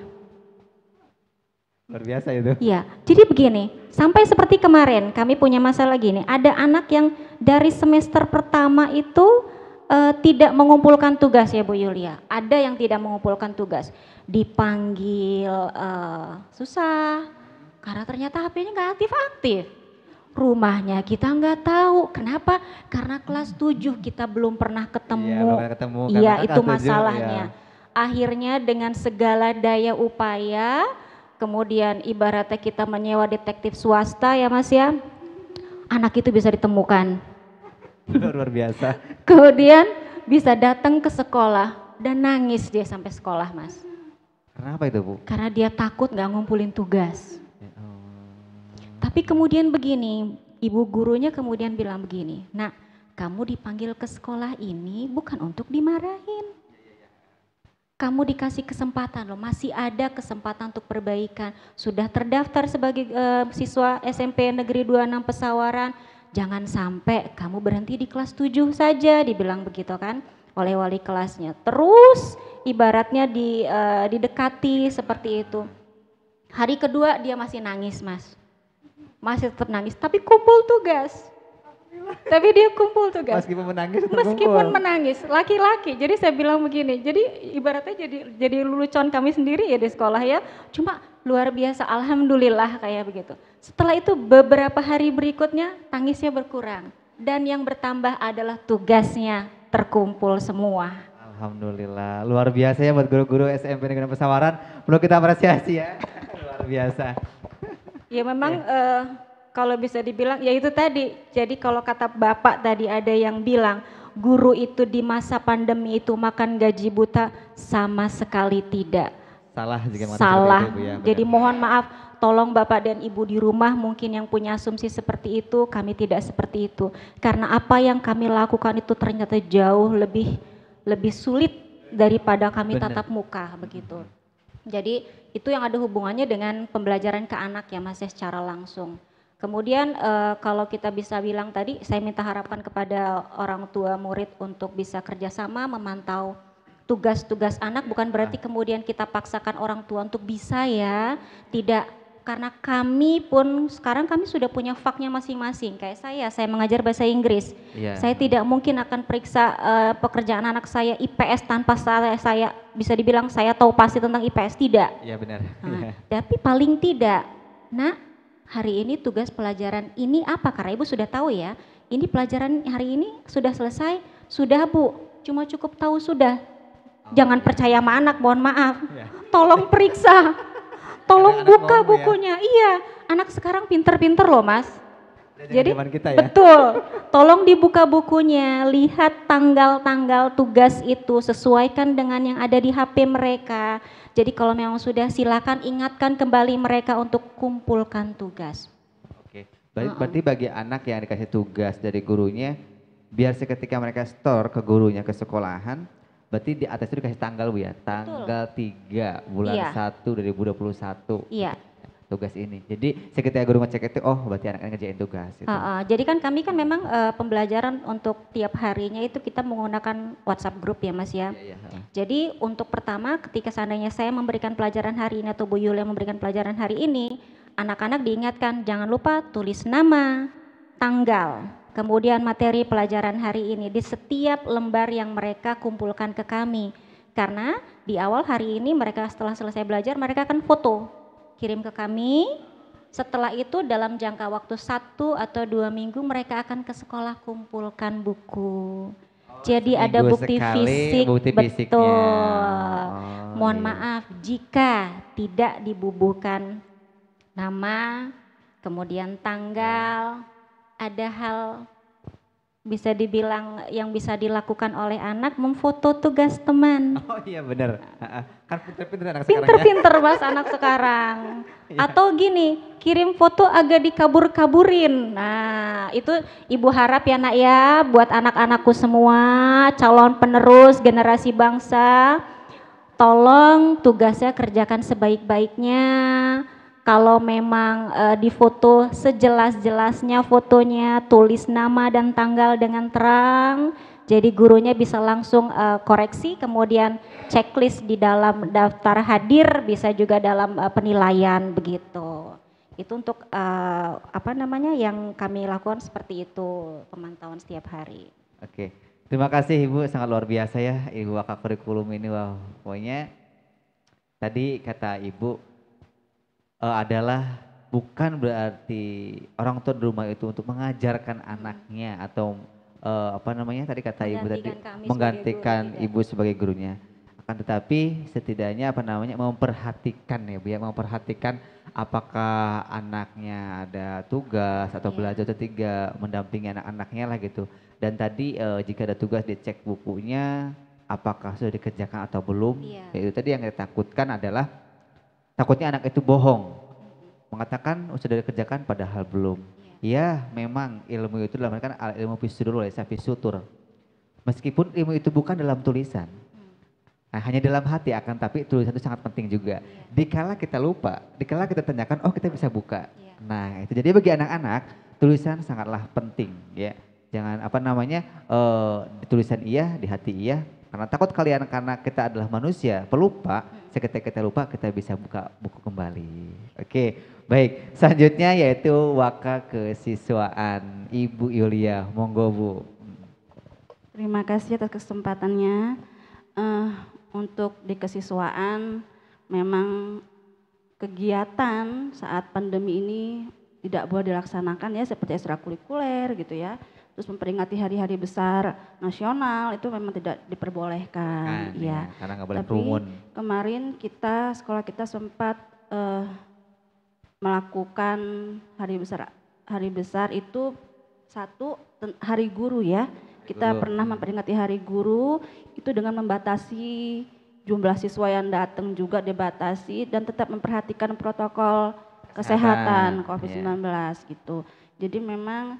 Luar biasa itu. Iya, jadi begini, sampai seperti kemarin kami punya masalah gini, ada anak yang dari semester pertama itu tidak mengumpulkan tugas ya Bu Yulia. Ada yang tidak mengumpulkan tugas, dipanggil susah, karena ternyata HP-nya nggak aktif-aktif. Rumahnya kita nggak tahu, kenapa? Karena kelas 7 kita belum pernah Iya, ketemu. belum pernah ketemu. Iya, Karena itu kelas 7, masalahnya. iya. Akhirnya dengan segala daya upaya, kemudian ibaratnya kita menyewa detektif swasta ya Mas ya, anak itu bisa ditemukan. Luar biasa. Kemudian bisa datang ke sekolah dan nangis dia sampai sekolah Mas. Kenapa itu Bu? Karena dia takut nggak ngumpulin tugas. Ya Allah. Tapi kemudian begini, ibu gurunya kemudian bilang begini, "Nak, kamu dipanggil ke sekolah ini bukan untuk dimarahin. Kamu dikasih kesempatan loh, masih ada kesempatan untuk perbaikan. Sudah terdaftar sebagai siswa SMP Negeri 26 Pesawaran, jangan sampai kamu berhenti di kelas 7 saja," dibilang begitu kan oleh wali kelasnya. Terus ibaratnya didekati seperti itu. Hari kedua dia masih nangis Mas. Masih tetap nangis, tapi kumpul tugas. Tapi dia kumpul tugas. Meskipun menangis tetap Meskipun kumpul. menangis, laki-laki. Jadi saya bilang begini, jadi ibaratnya jadi lelucon kami sendiri ya di sekolah ya. Cuma luar biasa, alhamdulillah kayak begitu. Setelah itu beberapa hari berikutnya tangisnya berkurang. Dan yang bertambah adalah tugasnya terkumpul semua. Alhamdulillah, luar biasa ya buat guru-guru SMP Negeri Pesawaran. Perlu kita apresiasi ya, luar biasa. Ya memang kalau bisa dibilang ya itu tadi. Jadi kalau kata Bapak tadi ada yang bilang guru itu di masa pandemi itu makan gaji buta, sama sekali tidak. Salah jika mengatakan Salah. seperti itu, Bu, ya, benar. Jadi mohon maaf, tolong Bapak dan Ibu di rumah mungkin yang punya asumsi seperti itu, kami tidak seperti itu. Karena apa yang kami lakukan itu ternyata jauh lebih sulit daripada kami Benar. tatap muka begitu. Jadi itu yang ada hubungannya dengan pembelajaran ke anak ya Mas ya, secara langsung. Kemudian kalau kita bisa bilang tadi, saya minta harapan kepada orang tua murid untuk bisa kerjasama memantau tugas-tugas anak, bukan berarti kemudian kita paksakan orang tua untuk bisa ya, tidak, karena kami pun sekarang kami sudah punya faknya masing-masing. Kayak saya mengajar bahasa Inggris, Iya. saya tidak mungkin akan periksa pekerjaan anak saya IPS tanpa saya bisa dibilang saya tahu pasti tentang IPS, tidak. Iya benar. Nah, tapi paling tidak, Nak, hari ini tugas pelajaran ini apa? Karena Ibu sudah tahu ya, ini pelajaran hari ini sudah selesai, sudah Bu, cuma cukup tahu sudah. Jangan percaya sama anak, mohon maaf. Iya. Tolong periksa, tolong Kadang anak buka ngomong ya. bukunya. Iya, anak sekarang pinter-pinter loh Mas. Jadi Zaman kita ya. betul, tolong dibuka bukunya, lihat tanggal-tanggal tugas itu, sesuaikan dengan yang ada di HP mereka. Jadi kalau memang sudah, silakan ingatkan kembali mereka untuk kumpulkan tugas. Oke. Berarti bagi anak yang dikasih tugas dari gurunya, biar seketika mereka store ke gurunya ke sekolahan, berarti di atas itu dikasih tanggal Bu ya, tanggal 3 bulan Iya. 1 2021. Iya. Tugas ini. Jadi seketika guru ngecek itu, oh berarti anaknya ngerjain tugas. Gitu. Jadi kan kami kan memang pembelajaran untuk tiap harinya itu kita menggunakan WhatsApp group ya Mas ya. Iya, iya. Jadi untuk pertama ketika seandainya saya memberikan pelajaran hari ini atau Bu Yulia memberikan pelajaran hari ini, anak-anak diingatkan jangan lupa tulis nama, tanggal, kemudian materi pelajaran hari ini di setiap lembar yang mereka kumpulkan ke kami. Karena di awal hari ini mereka setelah selesai belajar mereka akan foto, kirim ke kami. Setelah itu dalam jangka waktu 1 atau 2 minggu mereka akan ke sekolah kumpulkan buku. Jadi ada seminggu bukti sekali fisik, bukti fisiknya. betul. Oh, Mohon iya. maaf jika tidak dibubuhkan nama, kemudian tanggal, ada hal bisa dibilang yang bisa dilakukan oleh anak, memfoto tugas teman. Oh iya benar. Kan pinter-pinter anak sekarang ya. Pinter-pinter Mas anak sekarang. Atau gini, kirim foto agak dikabur-kaburin. Nah itu Ibu harap ya Nak ya, buat anak-anakku semua, calon penerus generasi bangsa, tolong tugasnya kerjakan sebaik-baiknya. Kalau memang difoto sejelas-jelasnya fotonya, tulis nama dan tanggal dengan terang. Jadi gurunya bisa langsung koreksi, kemudian checklist di dalam daftar hadir, bisa juga dalam penilaian begitu. Itu untuk apa namanya yang kami lakukan seperti itu, pemantauan setiap hari. Oke, terima kasih Ibu, sangat luar biasa ya Ibu Wakak Kurikulum ini. Wow, pokoknya tadi kata Ibu adalah bukan berarti orang tua di rumah itu untuk mengajarkan anaknya atau apa namanya tadi kata Ibu tadi menggantikan Ibu sebagai gurunya. Akan tetapi setidaknya apa namanya memperhatikan ya Bu ya, memperhatikan apakah anaknya ada tugas atau belajar atau tidak, mendampingi anak-anaknya lah gitu. Dan tadi jika ada tugas dicek bukunya apakah sudah dikerjakan atau belum. Ya, itu tadi yang kita takutkan adalah takutnya anak itu bohong. Mengatakan sudah dikerjakan padahal belum. Ya memang ilmu itu dalam kan ilmu fisurul ya fisutur. Meskipun ilmu itu bukan dalam tulisan. Nah, hanya dalam hati akan tapi tulisan itu sangat penting juga. Dikala kita lupa, dikala kita tanyakan, oh kita bisa buka. Nah itu jadi bagi anak-anak tulisan sangatlah penting ya. Jangan apa namanya di tulisan iya, di hati iya. Karena takut kalian karena kita adalah manusia pelupa, seketika kita lupa kita bisa buka buku kembali. Oke, baik. Selanjutnya yaitu waka kesiswaan Ibu Yulia, monggo Bu. Terima kasih atas kesempatannya. Untuk di kesiswaan memang kegiatan saat pandemi ini tidak boleh dilaksanakan ya seperti ekstrakurikuler gitu ya. Terus memperingati hari-hari besar nasional itu memang tidak diperbolehkan ya. Karena nggak boleh Tapi kerumun. kemarin sekolah kita sempat melakukan hari besar itu hari guru ya. Kita pernah memperingati hari guru itu dengan membatasi jumlah siswa yang datang juga dibatasi dan tetap memperhatikan protokol kesehatan COVID-19 gitu. Jadi memang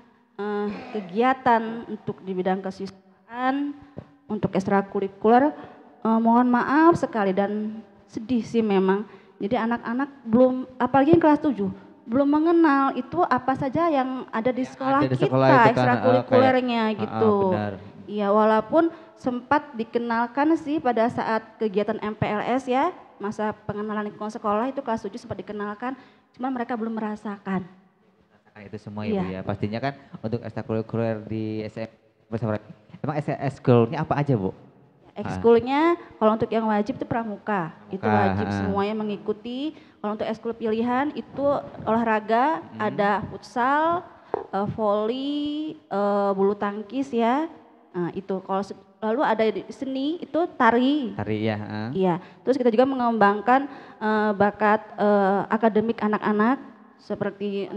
kegiatan untuk di bidang kesiswaan untuk ekstrakurikuler mohon maaf sekali dan sedih sih memang. Jadi anak-anak belum apalagi yang kelas 7 belum mengenal itu apa saja yang ada di sekolah kita ekstrakurikulernya gitu. Iya walaupun sempat dikenalkan sih pada saat kegiatan MPLS ya masa pengenalan lingkungan sekolah itu kelas 7 sempat dikenalkan, cuma mereka belum merasakan. Itu semua Ibu ya. Pastinya kan untuk ekstrakurikuler di SMP emang ekskulnya apa aja Bu? Ekskulnya kalau untuk yang wajib itu pramuka, itu wajib semuanya mengikuti. Kalau untuk ekskul pilihan itu olahraga, ada futsal, voli, bulu tangkis ya. Nah, itu kalau lalu ada seni itu tari. Tari ya. Iya. Terus kita juga mengembangkan bakat akademik anak-anak seperti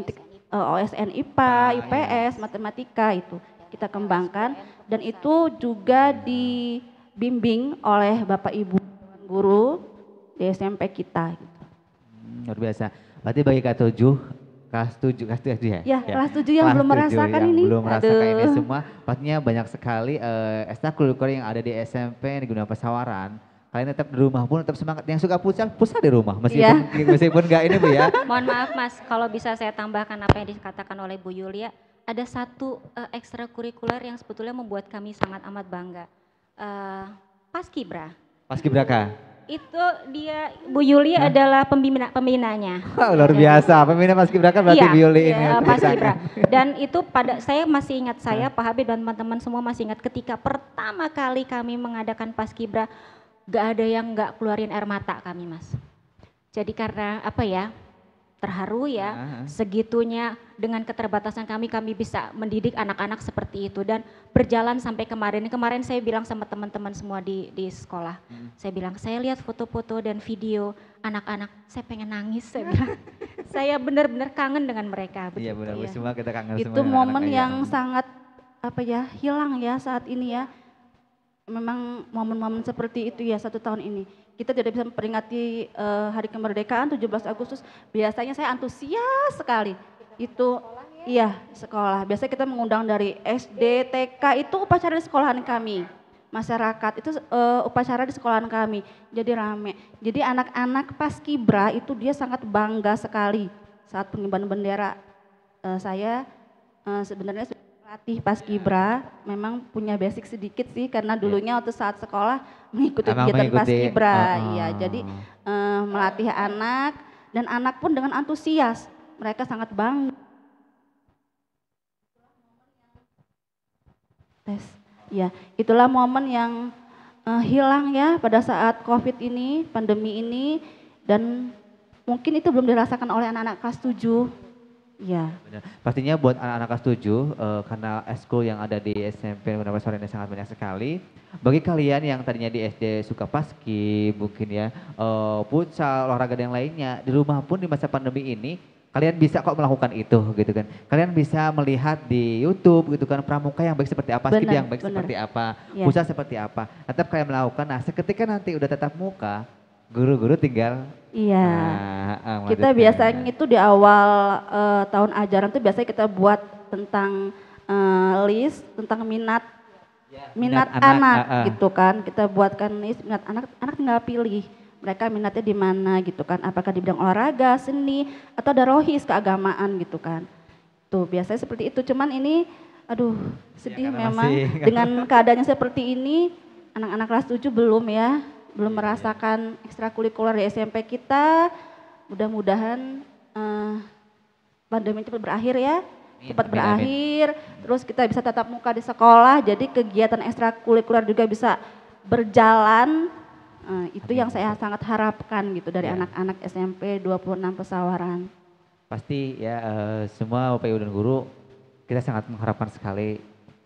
OSN IPA, IPS, matematika itu kita kembangkan dan itu juga dibimbing oleh Bapak Ibu guru di SMP kita. Gitu. Luar biasa. Berarti bagi kelas 7 ya? Ya, kelas 7 yang belum merasakan ini. Belum merasakan ini semua. Pastinya banyak sekali ekstrakurikuler yang ada di SMP di Gunung Pasawaran. Kalian tetap di rumah pun tetap semangat. Yang suka futsal di rumah meskipun enggak ini Bu ya. Mohon maaf Mas, kalau bisa saya tambahkan apa yang dikatakan oleh Bu Yulia, ada satu ekstrakurikuler yang sebetulnya membuat kami sangat amat bangga. Paskibra. Paskibraka. Itu dia Bu Yuli adalah pembinanya. Luar biasa, pembina Paskibraka berarti Bu Yuli ini. Paskibra. Dan itu saya masih ingat Pak Habib dan teman-teman semua masih ingat ketika pertama kali kami mengadakan Paskibra, gak ada yang gak keluarin air mata kami Mas. Jadi karena apa ya, terharu ya, segitunya dengan keterbatasan kami bisa mendidik anak-anak seperti itu dan berjalan sampai kemarin. Kemarin saya bilang sama teman-teman semua di sekolah, saya bilang saya lihat foto-foto dan video anak-anak, saya pengen nangis, saya bilang. Saya benar-benar kangen dengan mereka. Iya benar, ya. semua kita kangen itu momen yang sangat hilang ya saat ini ya. Memang momen-momen seperti itu ya 1 tahun ini. Kita tidak bisa memperingati hari kemerdekaan 17 Agustus. Biasanya saya antusias sekali. Itu iya sekolah. Biasanya kita mengundang dari SD, TK itu upacara di sekolahan kami. Masyarakat itu upacara di sekolahan kami. Jadi rame. Jadi anak-anak Paskibra itu dia sangat bangga sekali saat pengibaran bendera. Saya sebenarnya Melatih Paskibra, memang punya basic sedikit sih karena dulunya waktu saat sekolah mengikuti Emang kegiatan mengikuti, Paskibra, oh. iya. Jadi melatih anak dan anak pun dengan antusias, mereka sangat bangga. Tes, ya itulah momen yang hilang ya pada saat COVID ini, pandemi ini, dan mungkin itu belum dirasakan oleh anak-anak kelas 7. Ya. Benar. Pastinya buat anak-anak kelas 7 karena eskul yang ada di SMP Munawarah Sore ini sangat banyak sekali. Bagi kalian yang tadinya di SD suka paski, mungkin ya futsal, olahraga dan yang lainnya, di rumah pun di masa pandemi ini kalian bisa kok melakukan itu gitu kan. Kalian bisa melihat di YouTube gitu kan pramuka yang baik seperti apa, paski yang baik seperti apa, futsal seperti apa. Tetap kalian melakukan. Nah, seketika nanti udah tatap muka, guru-guru tinggal kita biasanya itu di awal tahun ajaran tuh biasanya kita buat tentang list tentang minat anak gitu kan. Kita buatkan list minat anak tinggal pilih mereka minatnya di mana gitu kan. Apakah di bidang olahraga, seni, atau ada rohis keagamaan gitu kan. Tuh biasanya seperti itu. Cuman ini aduh sedih memang dengan keadaannya seperti ini anak-anak kelas 7 belum merasakan ekstrakurikuler di SMP kita. Mudah-mudahan pandemi cepat berakhir ya, cepat berakhir. Terus kita bisa tatap muka di sekolah, jadi kegiatan ekstrakurikuler juga bisa berjalan. Itu yang saya sangat harapkan gitu dari anak-anak SMP 26 Pesawaran. Pasti ya semua Bapak Ibu dan Guru kita sangat mengharapkan sekali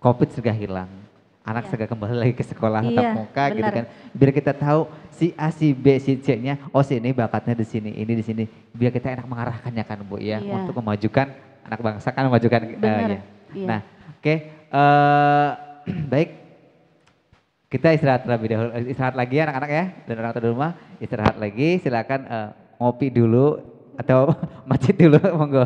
COVID segera hilang. Anak segera kembali lagi ke sekolah tatap muka gitu kan. Biar kita tahu si A, si B, si C-nya, oh si ini bakatnya di sini, ini di sini. Biar kita enak mengarahkannya kan Bu ya, untuk memajukan anak bangsa kan memajukan. Nah, oke, baik. Kita istirahat terlebih dahulu, istirahat lagi anak-anak ya, dan orang tua di rumah istirahat lagi. Silakan ngopi dulu atau macet dulu, monggo.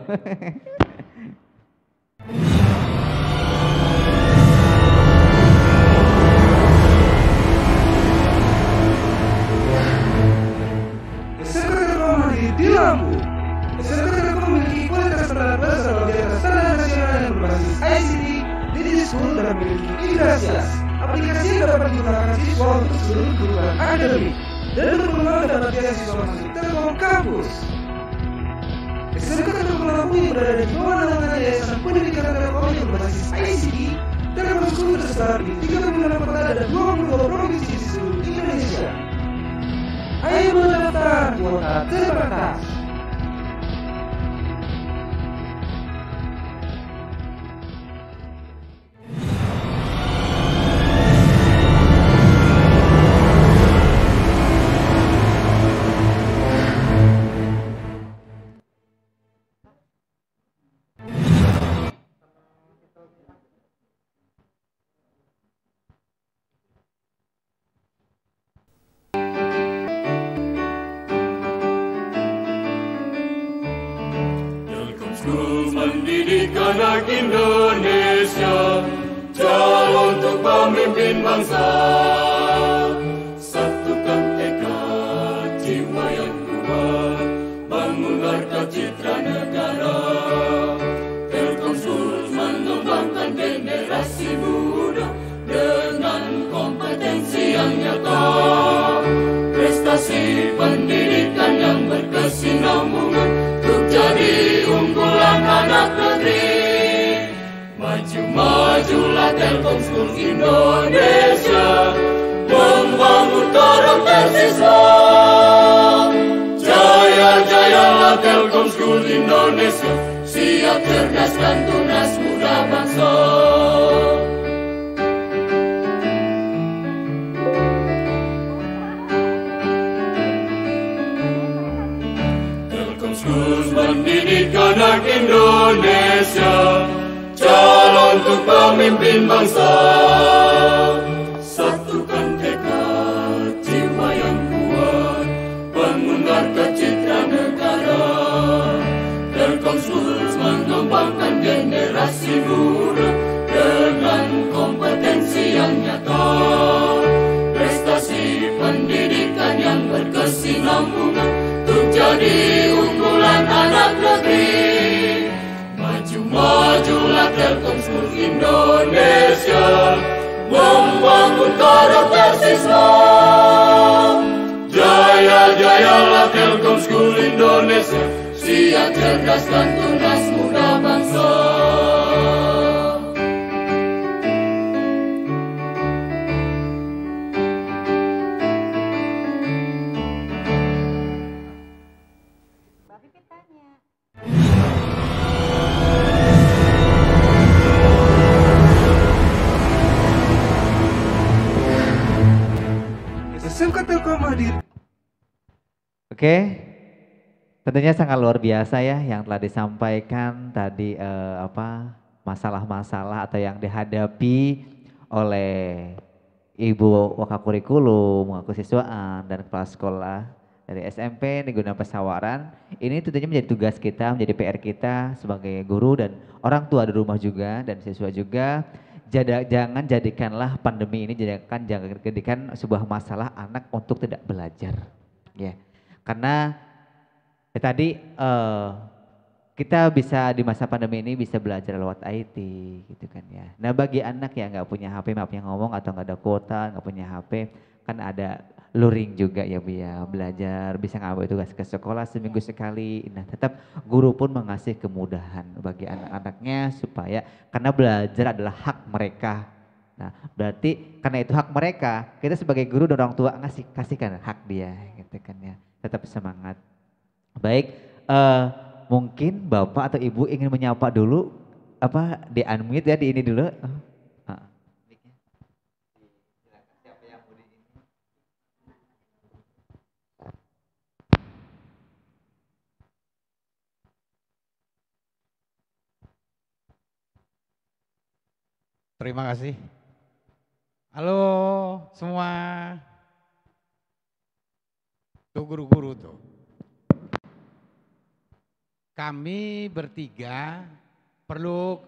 Di Lampung, SMK Telkom memiliki kualitas standar plus atau di atas standar nasional yang berbasis ICT, Digital School dan memiliki Ingrasias. Aplikasi yang dapat digunakan siswa untuk seluruh kebutuhan akademik dan berkembang dapat beasiswa masuk Telkom Kampus. SMK Telkom Lampung yang berada di bawah naungan Yayasan Pendidikan Telkom yang berbasis ICT, Telkom School tersebar di 36 kota dan 22 provinsi di seluruh Indonesia. Ayo mendaftar, kuota terbatas. Mendidik anak Indonesia, calon untuk pemimpin bangsa. Satukan tekad jiwa yang kuat, bangun harta citra negara. Telkom School mengembangkan generasi muda dengan kompetensi yang nyata. Prestasi pendidikan yang berkesinambungan untuk jadi unggulan anak negeri. Maju-majulah Telkom School Indonesia, membangun karakter siswa. Jaya-jayalah Telkom School Indonesia, siap cerdas dan tunas muda bangsa. Mendidik anak Indonesia, calon untuk pemimpin bangsa. Satukan tekad jiwa yang kuat, bangun harta citra negara. Telkom School mengembangkan generasi muda dengan kompetensi yang nyata. Prestasi pendidikan yang berkesinambungan untuk jadi unggulan anak negeri. Maju-majulah Telkom School Indonesia, membangun karakter siswa. Jaya jayalah Telkom School Indonesia, siap cerdas dan tunas muda bangsa. SMK Telkom hadir. Oke, tentunya sangat luar biasa ya yang telah disampaikan tadi masalah-masalah atau yang dihadapi oleh Ibu Wakakurikulum, Wakasiswaan dan kepala sekolah dari SMP Negeri Pesawaran. Ini tentunya menjadi tugas kita, menjadi PR kita sebagai guru dan orang tua di rumah juga dan siswa juga. Jangan jadikanlah pandemi ini jangan jadikan sebuah masalah anak untuk tidak belajar, ya. Karena tadi kita bisa di masa pandemi ini bisa belajar lewat IT, gitu kan ya. Nah bagi anak yang nggak punya HP, maaf yang ngomong atau nggak ada kuota, nggak punya HP, kan ada luring juga ya Bu ya, belajar bisa ngambil tugas ke sekolah seminggu sekali. Nah tetap guru pun mengasih kemudahan bagi anak-anaknya supaya karena belajar adalah hak mereka. Nah berarti karena itu hak mereka, kita sebagai guru dan orang tua kasihkan hak dia, gitu kan ya. Tetap semangat. Baik, mungkin Bapak atau Ibu ingin menyapa dulu, di unmute ya, di ini dulu. Terima kasih. Halo semua. Tuh guru-guru tuh. Kami bertiga perlu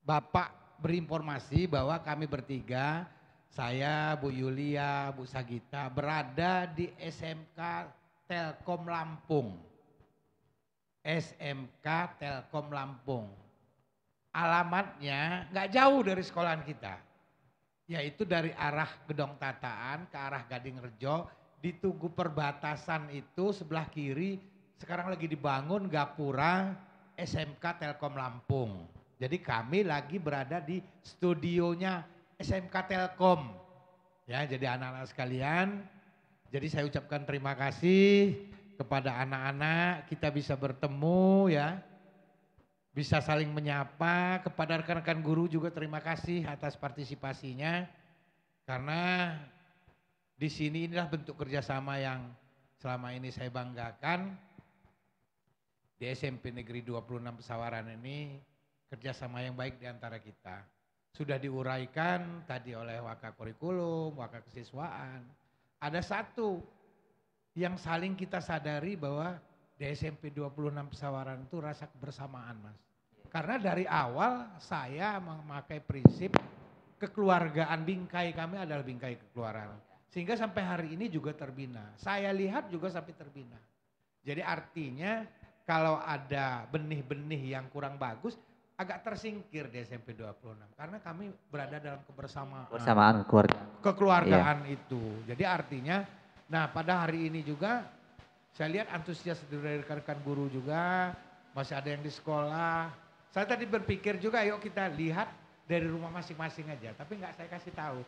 Bapak berinformasi bahwa kami bertiga, saya, Bu Yulia, Bu Sagita berada di SMK Telkom Lampung. SMK Telkom Lampung. Alamatnya nggak jauh dari sekolahan kita, yaitu dari arah Gedong Tataan ke arah Gading Rejo, di Tugu Perbatasan itu sebelah kiri sekarang lagi dibangun gapura SMK Telkom Lampung. Jadi kami lagi berada di studionya SMK Telkom. Ya, jadi anak-anak sekalian, jadi saya ucapkan terima kasih kepada anak-anak, kita bisa bertemu ya. Bisa saling menyapa, kepada rekan-rekan guru juga terima kasih atas partisipasinya. Karena di sini inilah bentuk kerjasama yang selama ini saya banggakan. Di SMP Negeri 26 Pesawaran ini kerjasama yang baik di antara kita. Sudah diuraikan tadi oleh Wakakurikulum, Wakakesiswaan. Ada satu yang saling kita sadari bahwa di SMP 26 Pesawaran itu rasa kebersamaan Mas. Karena dari awal saya memakai prinsip kekeluargaan, bingkai kami adalah bingkai kekeluargaan. Sehingga sampai hari ini juga terbina. Saya lihat juga sampai terbina. Jadi artinya kalau ada benih-benih yang kurang bagus agak tersingkir di SMP 26. Karena kami berada dalam kebersamaan. Kebersamaan kekeluargaan itu. Jadi artinya nah pada hari ini juga saya lihat antusias dari rekan-rekan guru juga, masih ada yang di sekolah. Saya tadi berpikir juga yuk kita lihat dari rumah masing-masing aja, tapi nggak saya kasih tahu.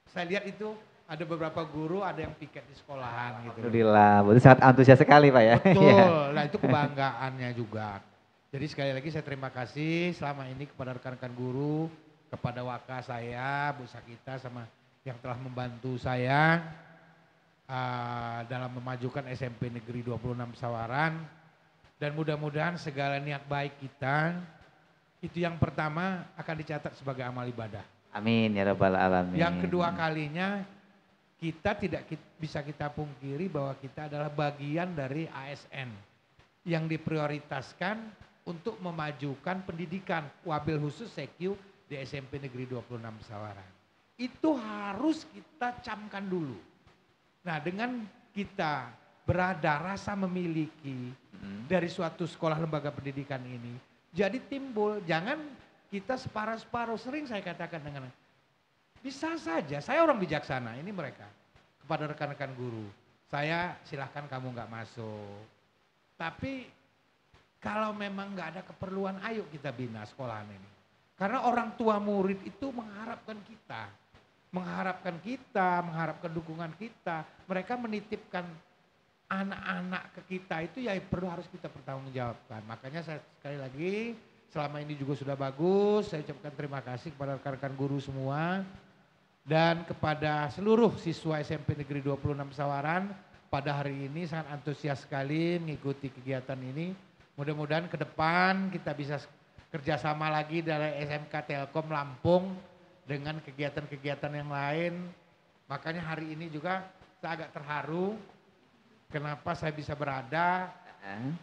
Saya lihat itu ada beberapa guru, ada yang piket di sekolahan gitu. Alhamdulillah, berarti sangat antusias sekali Pak ya. Betul, nah itu kebanggaannya juga. Jadi sekali lagi saya terima kasih selama ini kepada rekan-rekan guru, kepada Waka saya, Bu Sakita sama yang telah membantu saya. Dalam memajukan SMP Negeri 26 Pesawaran, dan mudah-mudahan segala niat baik kita itu yang pertama akan dicatat sebagai amal ibadah. Amin ya rabbal alamin. Yang kedua kalinya kita tidak bisa kita pungkiri bahwa kita adalah bagian dari ASN yang diprioritaskan untuk memajukan pendidikan wabil khusus SEQ di SMP Negeri 26 Pesawaran. Itu harus kita camkan dulu. Nah dengan kita berada rasa memiliki dari suatu sekolah lembaga pendidikan ini, jadi timbul jangan kita separuh-separuh. Sering saya katakan dengan bisa saja, saya orang bijaksana, ini mereka. Kepada rekan-rekan guru, saya silahkan kamu nggak masuk. Tapi kalau memang nggak ada keperluan, ayo kita bina sekolahan ini. Karena orang tua murid itu mengharapkan kita. Mengharapkan dukungan kita. Mereka menitipkan anak-anak ke kita itu ya perlu harus kita pertanggungjawabkan. Makanya saya sekali lagi, selama ini juga sudah bagus, saya ucapkan terima kasih kepada rekan-rekan guru semua. Dan kepada seluruh siswa SMP Negeri 26 Pesawaran, pada hari ini sangat antusias sekali mengikuti kegiatan ini. Mudah-mudahan ke depan kita bisa kerjasama lagi dari SMK Telkom Lampung dengan kegiatan-kegiatan yang lain. Makanya hari ini juga saya agak terharu kenapa saya bisa berada.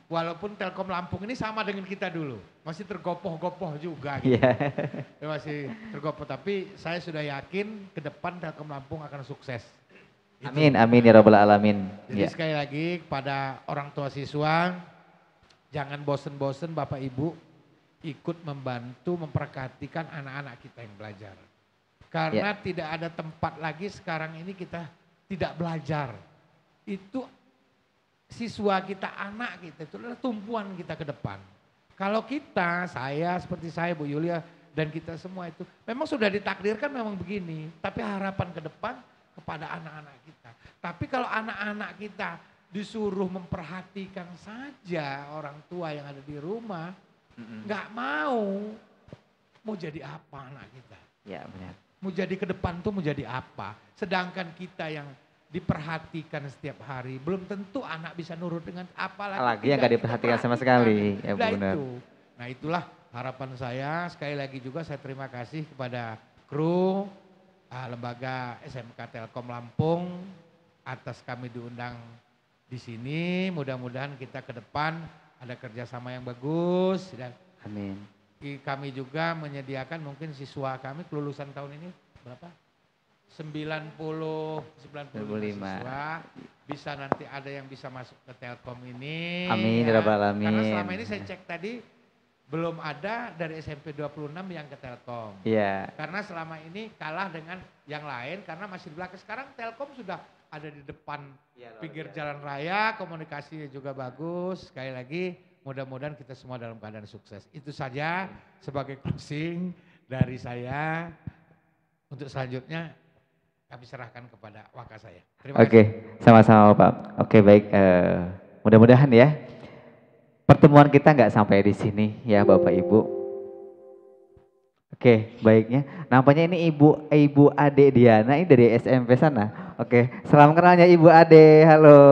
Walaupun Telkom Lampung ini sama dengan kita dulu, masih tergopoh-gopoh juga gitu. Ya, masih tergopoh, tapi saya sudah yakin ke depan Telkom Lampung akan sukses. Amin, amin ya rabbal alamin. Jadi sekali lagi kepada orang tua siswa, jangan bosen-bosen Bapak Ibu ikut membantu memperhatikan anak-anak kita yang belajar. Karena tidak ada tempat lagi sekarang ini kita tidak belajar. Itu siswa kita, anak kita, itu adalah tumpuan kita ke depan. Kalau kita, seperti saya, Bu Yulia, dan kita semua itu, memang sudah ditakdirkan memang begini. Tapi harapan ke depan kepada anak-anak kita. Tapi kalau anak-anak kita disuruh memperhatikan saja orang tua yang ada di rumah, nggak mau jadi apa anak kita? Ya benar. Mau jadi ke depan tuh mau jadi apa? Sedangkan kita yang diperhatikan setiap hari, belum tentu anak bisa nurut dengan apalagi yang gak diperhatikan sama sekali. Ya benar. Nah itulah harapan saya. Sekali lagi juga saya terima kasih kepada kru lembaga SMK Telkom Lampung atas kami diundang di sini. Mudah-mudahan kita ke depan ada kerjasama yang bagus dan amin. Kami juga menyediakan mungkin siswa kami kelulusan tahun ini berapa? 95 siswa, bisa nanti ada yang bisa masuk ke Telkom ini. Amin ya rabbal alamin. Karena selama ini saya cek tadi belum ada dari SMP 26 yang ke Telkom. Iya. Karena selama ini kalah dengan yang lain karena masih di belakang. Sekarang Telkom sudah ada di depan pinggir jalan raya, komunikasinya juga bagus. Sekali lagi mudah-mudahan kita semua dalam keadaan sukses. Itu saja sebagai closing dari saya. Untuk selanjutnya kami serahkan kepada wakil saya. Terima kasih. Oke, sama-sama Pak. Oke baik, mudah-mudahan ya pertemuan kita nggak sampai di sini ya Bapak Ibu. Oke, baiknya. Nampaknya ini Ibu Ade Diana ini dari SMP sana. Oke, salam kenalnya Ibu Ade, halo.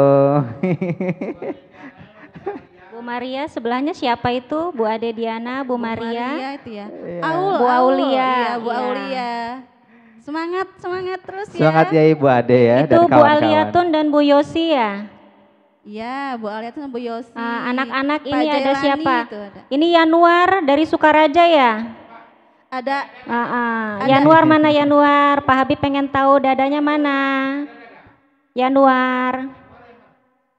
Bu Maria, sebelahnya siapa itu? Bu Ade Diana, Bu Maria. Itu ya. Bu Aulia. Iya, Bu Aulia. Semangat terus ya. Semangat ya Ibu Ade ya. Itu dan Bu Aliatun dan Bu Yosi ya. Iya, Bu Aliatun dan Bu Yosi. Anak-anak ini Jailani ada siapa? ada. Ini Yanuar dari Sukaraja ya. Ada. Yanuar mana Yanuar? Pak Habib pengen tahu dadanya mana? Yanuar.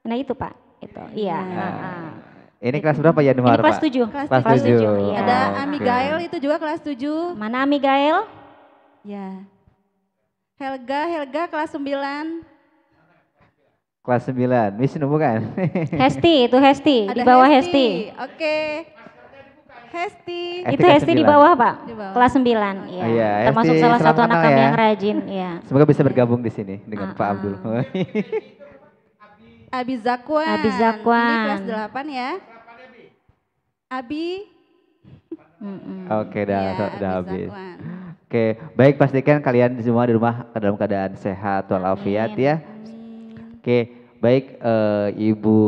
Nah itu Pak. Itu. Iya. Ini kelas berapa Yanuar Ini kelas Pak? 7. Kelas 7. Iya. Ada Amigael itu juga kelas 7. Mana Amigael? Ya. Helga kelas 9. Kelas 9, Wisnu bukan? Hesti, itu Hesti, Ada di bawah Hesti. Oke. Hesti. Itu Hesti di bawah Pak, Di bawah. kelas 9. Ya. Iya, Termasuk Hesti, salah satu selamat anak datang kami ya. yang rajin. Ya. Semoga bisa bergabung di sini dengan Pak Abdul. Abi Zakwan. Abi Zakwan. Ini kelas 8 ya. Abi. Oke, udah Abi habis. Zakwan. Oke, baik pastikan kalian semua di rumah dalam keadaan sehat walafiat ya. Oke, baik Ibu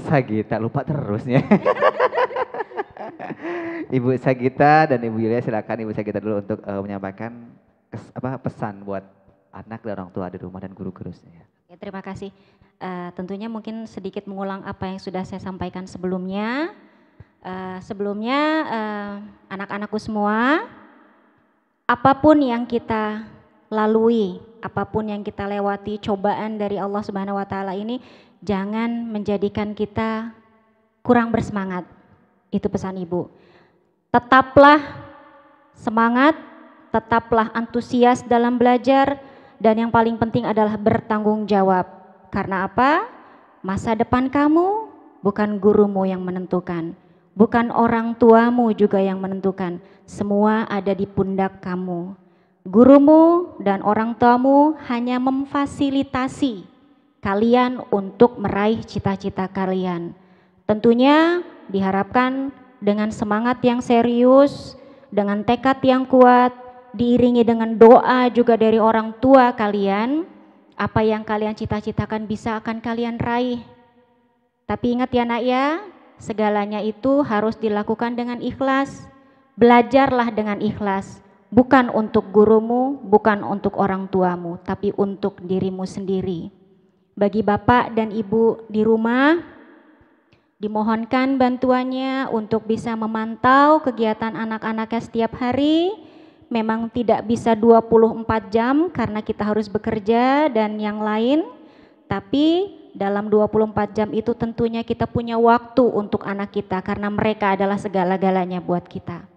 Sagita, lupa terusnya. Ibu Sagita dan Ibu Yulia, silakan Ibu Sagita dulu untuk menyampaikan pesan buat anak dan orang tua di rumah dan guru-gurunya. Ya, terima kasih. Tentunya mungkin sedikit mengulang apa yang sudah saya sampaikan sebelumnya. Anak-anakku semua, apapun yang kita lalui, apapun yang kita lewati, cobaan dari Allah Subhanahu wa taala ini jangan menjadikan kita kurang bersemangat. Itu pesan Ibu. Tetaplah semangat, tetaplah antusias dalam belajar, dan yang paling penting adalah bertanggung jawab. Karena apa? Masa depan kamu bukan gurumu yang menentukan, bukan orang tuamu juga yang menentukan. Semua ada di pundak kamu. Gurumu dan orang tuamu hanya memfasilitasi kalian untuk meraih cita-cita kalian. Tentunya diharapkan dengan semangat yang serius, dengan tekad yang kuat, diiringi dengan doa juga dari orang tua kalian, apa yang kalian cita-citakan bisa akan kalian raih. Tapi ingat ya nak ya, segalanya itu harus dilakukan dengan ikhlas. Belajarlah dengan ikhlas, bukan untuk gurumu, bukan untuk orang tuamu, tapi untuk dirimu sendiri. Bagi bapak dan ibu di rumah, dimohonkan bantuannya untuk bisa memantau kegiatan anak-anaknya setiap hari. Memang tidak bisa 24 jam karena kita harus bekerja dan yang lain, tapi dalam 24 jam itu tentunya kita punya waktu untuk anak kita karena mereka adalah segala-galanya buat kita.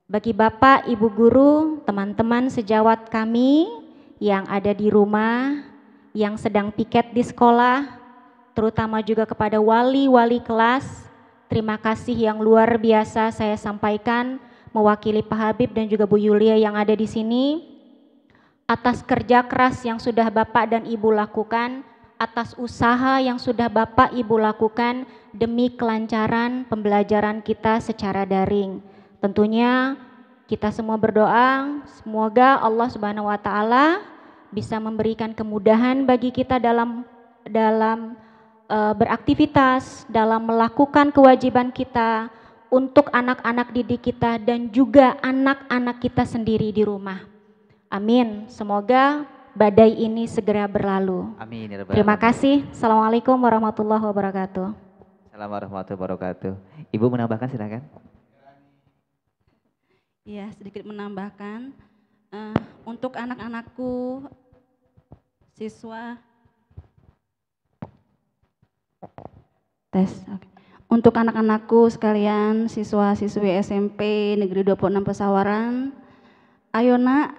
Bagi bapak, ibu guru, teman-teman sejawat kami yang ada di rumah, yang sedang piket di sekolah, terutama juga kepada wali-wali kelas, terima kasih yang luar biasa saya sampaikan mewakili Pak Habib dan juga Bu Yulia yang ada di sini atas kerja keras yang sudah Bapak dan Ibu lakukan, atas usaha yang sudah Bapak Ibu lakukan demi kelancaran pembelajaran kita secara daring. Tentunya kita semua berdoa semoga Allah Subhanahu wa taala bisa memberikan kemudahan bagi kita dalam beraktivitas, dalam melakukan kewajiban kita untuk anak-anak didik kita dan juga anak-anak kita sendiri di rumah. Amin. Semoga badai ini segera berlalu. Amin ya Rabbal Terima Alamin. kasih. Assalamualaikum warahmatullahi wabarakatuh. Assalamualaikum warahmatullahi wabarakatuh. Ibu menambahkan silakan. Iya, sedikit menambahkan untuk anak-anakku siswa oke. Untuk anak-anakku sekalian siswa-siswi SMP Negeri 26 Pesawaran, ayo nak,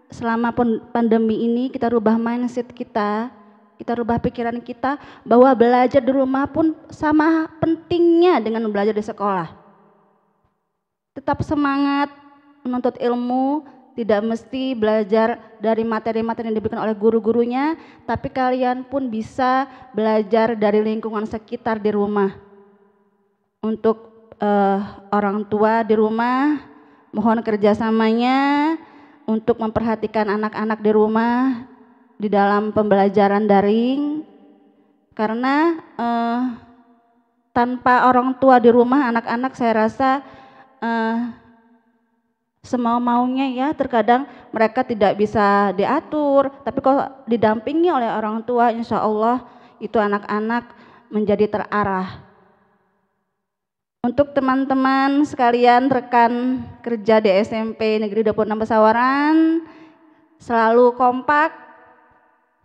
selama pandemi ini kita rubah mindset kita rubah pikiran kita bahwa belajar di rumah pun sama pentingnya dengan belajar di sekolah. Tetap semangat menuntut ilmu, tidak mesti belajar dari materi-materi yang diberikan oleh guru-gurunya, tapi kalian pun bisa belajar dari lingkungan sekitar di rumah. Untuk orang tua di rumah, mohon kerjasamanya untuk memperhatikan anak-anak di rumah di dalam pembelajaran daring, karena tanpa orang tua di rumah anak-anak saya rasa semau-maunya ya, terkadang mereka tidak bisa diatur, tapi kalau didampingi oleh orang tua insya Allah itu anak-anak menjadi terarah. Untuk teman-teman sekalian rekan kerja di SMP Negeri 26 Pesawaran, selalu kompak,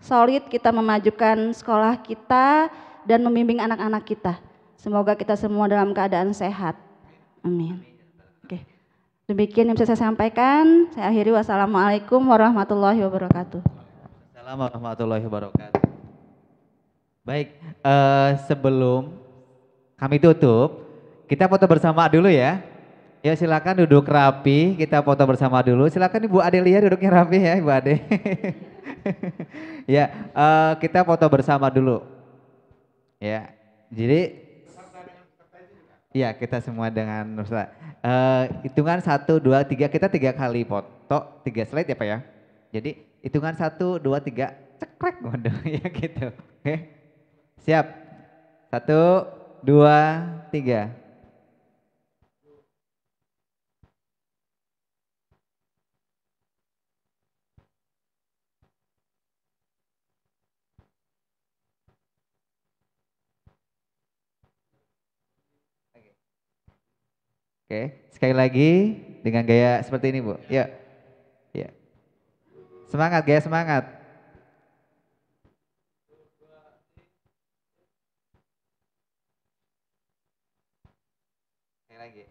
solid kita memajukan sekolah kita dan membimbing anak-anak kita. Semoga kita semua dalam keadaan sehat. Amin. Oke. Demikian yang bisa saya sampaikan. Saya akhiri, wassalamualaikum warahmatullahi wabarakatuh. Assalamualaikum warahmatullahi wabarakatuh. Baik, sebelum kami tutup, kita foto bersama dulu ya. Ya silakan duduk rapi, kita foto bersama dulu. Silakan Ibu Adelia duduknya rapi ya Ibu Ade. Ya, kita foto bersama dulu. Ya, jadi ya kita semua dengan Nusra. Hitungan 1, 2, 3, kita 3 kali foto, 3 slide ya Pak ya. Jadi hitungan 1, 2, 3, cekrek ngono ya gitu. Oke. Siap. 1, 2, 3. Oke, sekali lagi dengan gaya seperti ini Bu. Ya, ya. Semangat, gaya semangat. Sekali lagi.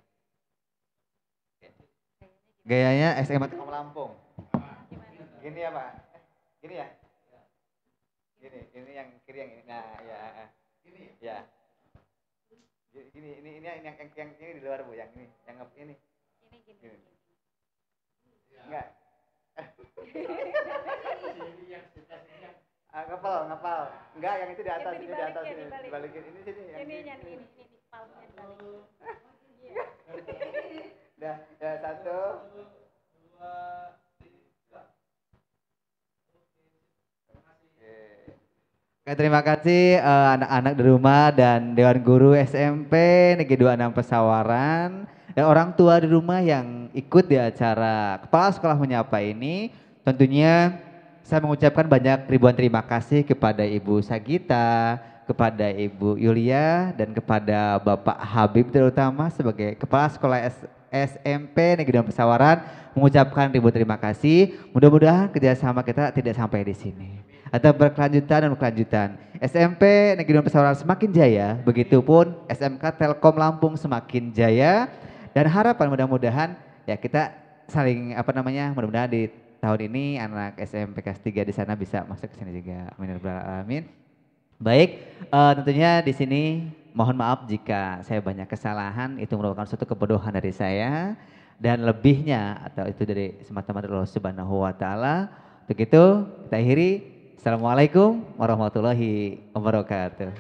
Gayanya SMA Telkom Lampung. Gini ya Pak? Gini ya? Ini yang kiri yang ini. Nah ya. Gini ya. Ini yang ini di luar Bu, yang ini, yang ini. Gini. Enggak. Ngepal. Enggak, yang itu di atas, ini di atas, ini dibalikin. Ini sini yang ini palnya dibalikin. Dah, ya 1, 2, 3. Oke, terima kasih anak-anak di rumah dan Dewan Guru SMP Negeri 26 Pesawaran dan orang tua di rumah yang ikut di acara Kepala Sekolah Menyapa ini. Tentunya saya mengucapkan banyak ribuan terima kasih kepada Ibu Sagita, kepada Ibu Yulia, dan kepada Bapak Habib terutama sebagai Kepala Sekolah SMP Negeri 26 Pesawaran, mengucapkan ribuan terima kasih. Mudah-mudahan kerjasama kita tidak sampai di sini, atau berkelanjutan. SMP Negeri 26 Pesawaran semakin jaya, begitupun SMK Telkom Lampung semakin jaya, dan harapan mudah-mudahan ya kita saling mudah-mudahan di tahun ini anak SMP kelas 3 di sana bisa masuk ke sini juga. Amin ya rabbal alamin. Baik, tentunya di sini mohon maaf jika saya banyak kesalahan, itu merupakan suatu kebodohan dari saya, dan lebihnya atau itu dari semata-mata Allah Subhanahu wa taala. Untuk itu kita akhiri. Assalamualaikum warahmatullahi wabarakatuh.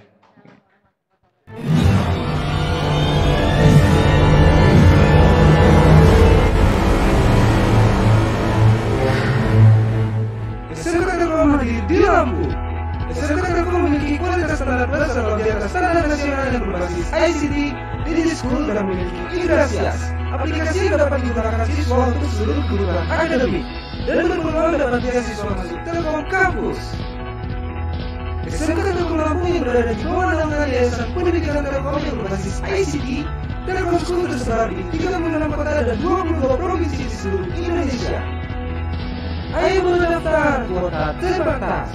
SMK Telkom di Lampung. SMK Telkom memiliki kualitas standar plus atau di atas standar nasional yang berbasis ICT, digital school, dan memiliki Ingrasias, aplikasi yang dapat digunakan siswa untuk seluruh kebutuhan akademik dan berpeluang dapat beasiswa masuk Telkom Kampus. SMK Telkom Lampung yang berada di bawah naungan Yayasan Pendidikan Telkom yang berbasis ICT, Telkom School tersebar di 36 kota dan 22 provinsi di seluruh Indonesia. Ayo mendaftar, kuota terbatas.